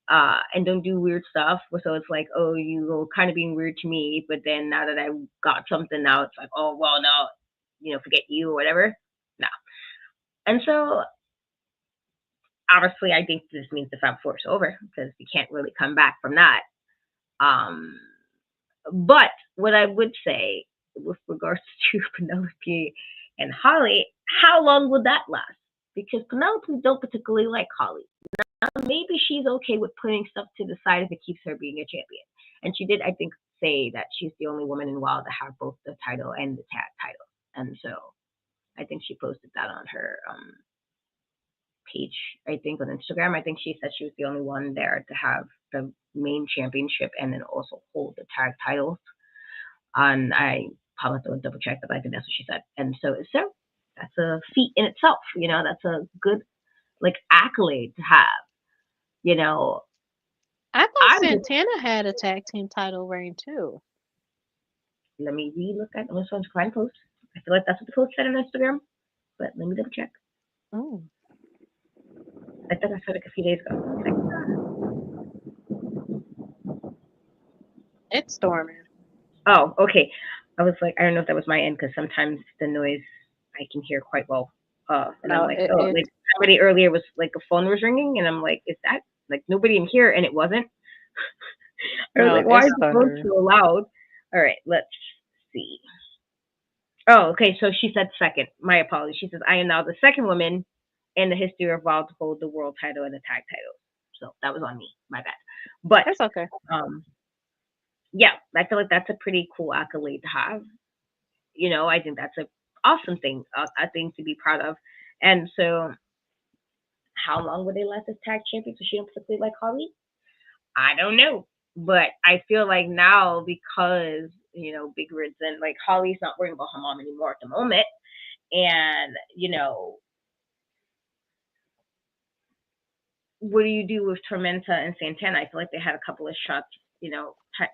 and don't do weird stuff. So it's like, oh, you were kind of being weird to me, but then now that I got something, now it's like, oh, well, no, forget you or whatever. No. And so obviously, I think this means the Fab Four is over because we can't really come back from that. Um, but what I would say with regards to Penelope and Holly, how long would that last? Because Penelope don't particularly like Holly. Now, maybe she's okay with putting stuff to the side if it keeps her being a champion. And she did, I think, say that she's the only woman in WoW to have both the title and the tag title. And so I think she posted that on her page, I think on Instagram. I think she said she was the only one there to have the main championship and then also hold the tag titles. And I probably have to double check, but I think that's what she said. And so that's a feat in itself. That's a good accolade to have. I thought Santana had a tag team title reign too. Let me re-look at this one's client post. I feel like that's what the post said on Instagram, but let me double check. Oh. I think I said it a few days ago. It's storming. Oh, okay. I was like, I don't know if that was my end because sometimes the noise I can hear quite well. And I'm like, like somebody earlier was like a phone was ringing, and I'm like, is that like nobody in here? And it wasn't. I was like, why is the phone so loud? All right, let's see. Oh, okay. So she said second. My apologies. She says, I am now the second woman in the history of WoW to hold the world title and the tag title. So that was on me. My bad. But that's okay. Yeah, I feel like that's a pretty cool accolade to have. I think that's an awesome thing, a thing to be proud of. And so, how long would they let this tag champion so she don't particularly like Holly? I don't know. But I feel like now because, Big Rids and like Holly's not worrying about her mom anymore at the moment. And, what do you do with Tormenta and Santana? I feel like they had a couple of shots,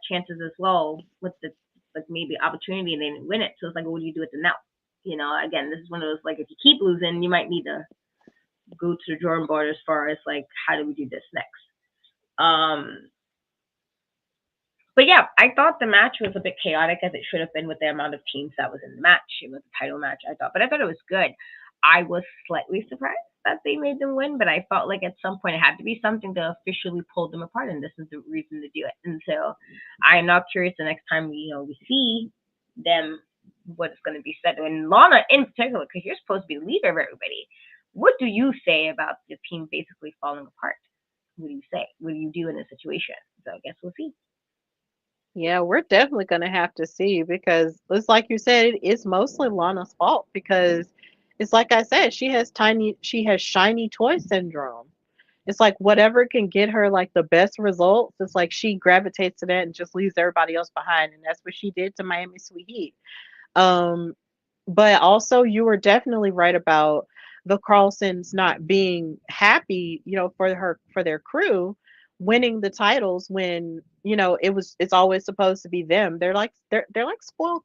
chances as well with the maybe opportunity and they didn't win it. So it's like, what do you do with them now? Again, this is one of those like if you keep losing, you might need to go to the drawing board as far as like how do we do this next. But yeah, I thought the match was a bit chaotic as it should have been with the amount of teams that was in the match. It was a title match, I thought, but I thought it was good. I was slightly surprised that they made them win, but I felt like at some point it had to be something to officially pull them apart, and this is the reason to do it. And so I am now curious the next time we see them, what is going to be said. And Lana in particular, because you're supposed to be the leader of everybody. What do you say about the team basically falling apart? What do you say? What do you do in a situation? So I guess we'll see. Yeah, we're definitely going to have to see because it's like you said, it's mostly Lana's fault because it's like I said, she has shiny toy syndrome. It's like whatever can get her like the best results, it's like she gravitates to that and just leaves everybody else behind. And that's what she did to Miami Sweet Heat. But also you were definitely right about the Carlsons not being happy, for their crew winning the titles when, it's always supposed to be them. They're like spoiled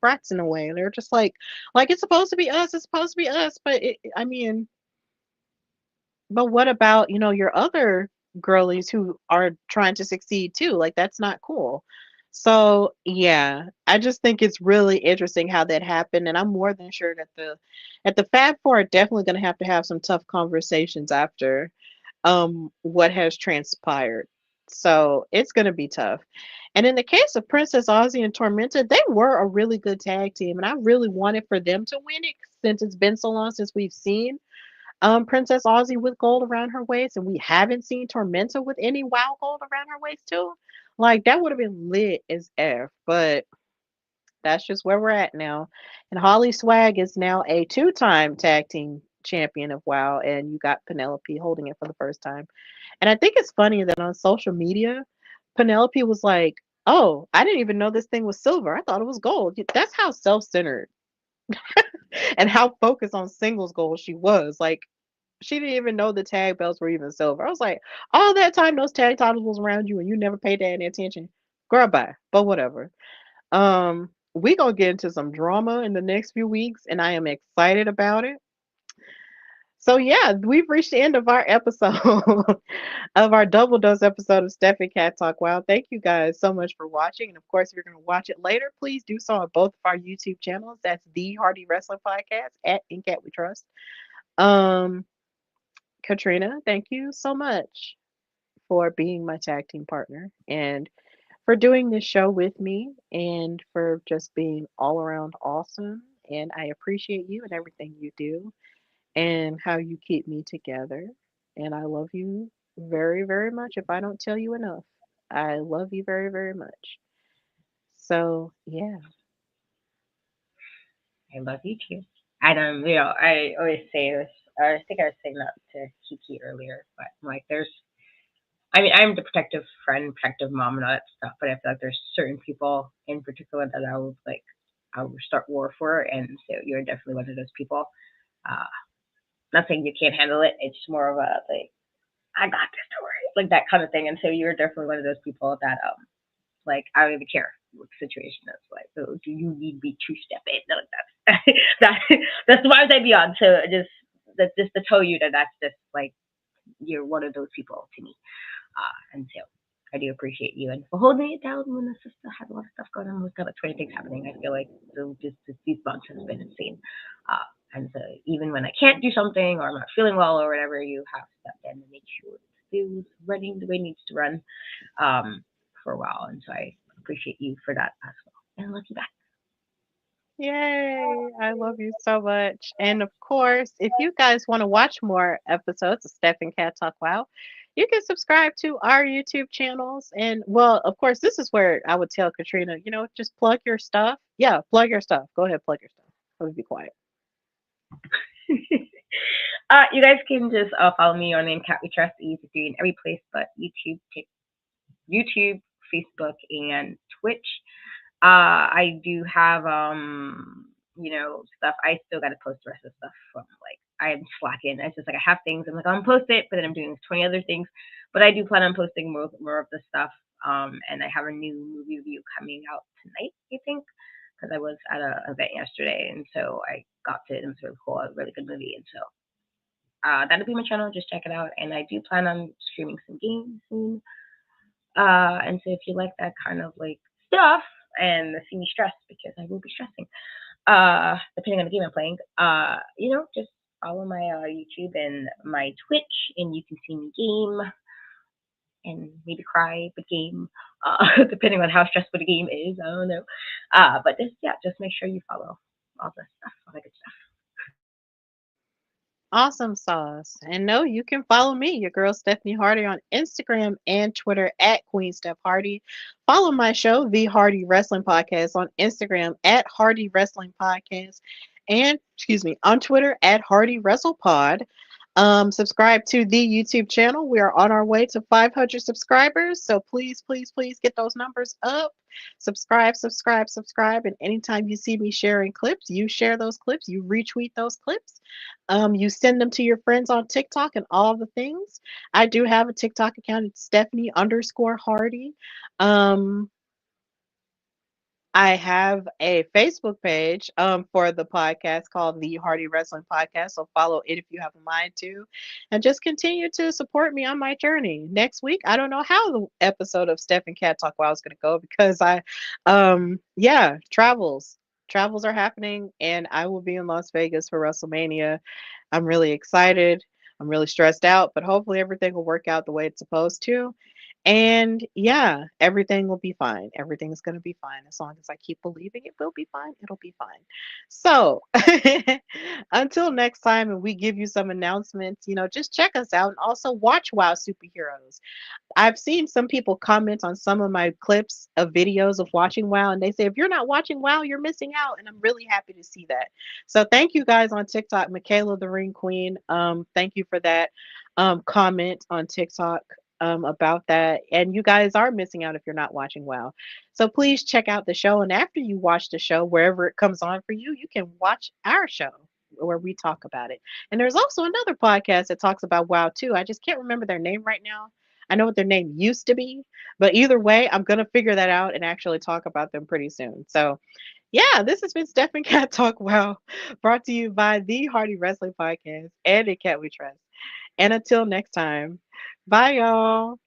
brats in a way. They're just like it's supposed to be us, it's supposed to be us. But but what about, your other girlies who are trying to succeed too? Like that's not cool. So yeah, I just think it's really interesting how that happened, and I'm more than sure that the Fab Four are definitely going to have some tough conversations after what has transpired. So it's going to be tough. And in the case of Princess Aussie and Tormenta, they were a really good tag team, and I really wanted for them to win it since it's been so long since we've seen Princess Aussie with gold around her waist, and we haven't seen Tormenta with any WoW gold around her waist too. Like that would have been lit as F, but that's just where we're at now. And Holly Swag is now a two-time tag team champion of WoW, and you got Penelope holding it for the first time. And I think it's funny that on social media, Penelope was like, "Oh, I didn't even know this thing was silver. I thought it was gold." That's how self-centered and how focused on singles goals she was. Like, she didn't even know the tag belts were even silver. I was like, all that time those tag titles was around you and you never paid that any attention. Girl, bye. But whatever. We gonna get into some drama in the next few weeks, and I am excited about it. So yeah, we've reached the end of our episode of our double dose episode of Steph and Cat Talk. Wow, thank you guys so much for watching. And of course, if you're gonna watch it later, please do so on both of our YouTube channels. That's the Hardy Wrestling Podcast at In Cat We Trust. Um, Katrina, thank you so much for being my tag team partner and for doing this show with me and for just being all around awesome. And I appreciate you and everything you do and how you keep me together. And I love you very, very much. If I don't tell you enough, I love you very, very much. So, yeah. I love you too. And I always say this. I think I was saying that to Kiki earlier, but like, I mean, I'm the protective friend, protective mom, and all that stuff. But I feel like there's certain people in particular that I would start war for, and so you're definitely one of those people. Uh, Not saying you can't handle it. It's more of a like, I got this, don't worry, like that kind of thing. And so you're definitely one of those people that like, I don't even care what the situation is. Like, oh, do you need me to step in? No, that's that that's the vibes I be on. So just to tell you that that's just like, you're one of those people to me. And so I do appreciate you and for holding it down when the sister had a lot of stuff going on. We've got like 20 things happening. I feel like just these months has been insane. And so even when I can't do something or I'm not feeling well or whatever, you have stepped in and make sure it was running the way it needs to run for a while. And so I appreciate you for that as well. And I love you back. Yay! I love you so much. And of course, if you guys want to watch more episodes of Steph and Cat Talk Wow, you can subscribe to our YouTube channels. And well, of course, this is where I would tell Katrina, just plug your stuff. Yeah, plug your stuff. Go ahead, plug your stuff. Let me be quiet. You guys can just follow me on name Cat We Trust. Easy to do in every place but YouTube, Facebook, and Twitch. I do have stuff. I still gotta post the rest of the stuff from like I'm slacking. It's just like I have things. I'm like, I'm gonna post it, but then I'm doing 20 other things. But I do plan on posting more of the stuff. And I have a new movie review coming out tonight, I think, because I was at an event yesterday, and so I got to it. It was really cool, a really good movie, and so that'll be my channel. Just check it out. And I do plan on streaming some games soon. And so if you like that kind of like stuff and see me stressed because I will be stressing, depending on the game I'm playing, just follow my YouTube and my Twitch, and you can see me game and maybe cry, but game, depending on how stressful the game is. I don't know. But just make sure you follow all the stuff, all that good stuff. Awesome sauce. And no, you can follow me, your girl Stephanie Hardy, on Instagram and Twitter at Queen Steph Hardy. Follow my show, The Hardy Wrestling Podcast, on Instagram at Hardy Wrestling Podcast. And excuse me, on Twitter at Hardy Wrestle Pod. Subscribe to the YouTube channel. We are on our way to 500 subscribers. So please, please, please get those numbers up. Subscribe, subscribe, subscribe. And anytime you see me sharing clips, you share those clips, you retweet those clips. You send them to your friends on TikTok and all the things. I do have a TikTok account. It's Stephanie_Hardy. I have a Facebook page for the podcast called The Hardy Wrestling Podcast. So follow it if you have a mind to. And just continue to support me on my journey. Next week, I don't know how the episode of Steph and Cat Talk Wow is going to go because travels. Travels are happening and I will be in Las Vegas for WrestleMania. I'm really excited. I'm really stressed out, but hopefully everything will work out the way it's supposed to. And yeah, everything will be fine. Everything is going to be fine. As long as I keep believing it will be fine, it'll be fine. So, Until next time, and we give you some announcements, just check us out and also watch WoW Superheroes. I've seen some people comment on some of my clips of videos of watching WoW, and they say, if you're not watching WoW, you're missing out. And I'm really happy to see that. So thank you guys on TikTok, Michaela the Ring Queen. Thank you for that comment on TikTok about that. And you guys are missing out if you're not watching WoW. So please check out the show. And after you watch the show, wherever it comes on for you, you can watch our show where we talk about it. And there's also another podcast that talks about WoW too. I just can't remember their name right now. I know what their name used to be, but either way, I'm going to figure that out and actually talk about them pretty soon. So, yeah, this has been Steph and Cat Talk Wow, brought to you by the Hardy Wrestling Podcast and in Cat We Trust. And until next time, bye, y'all.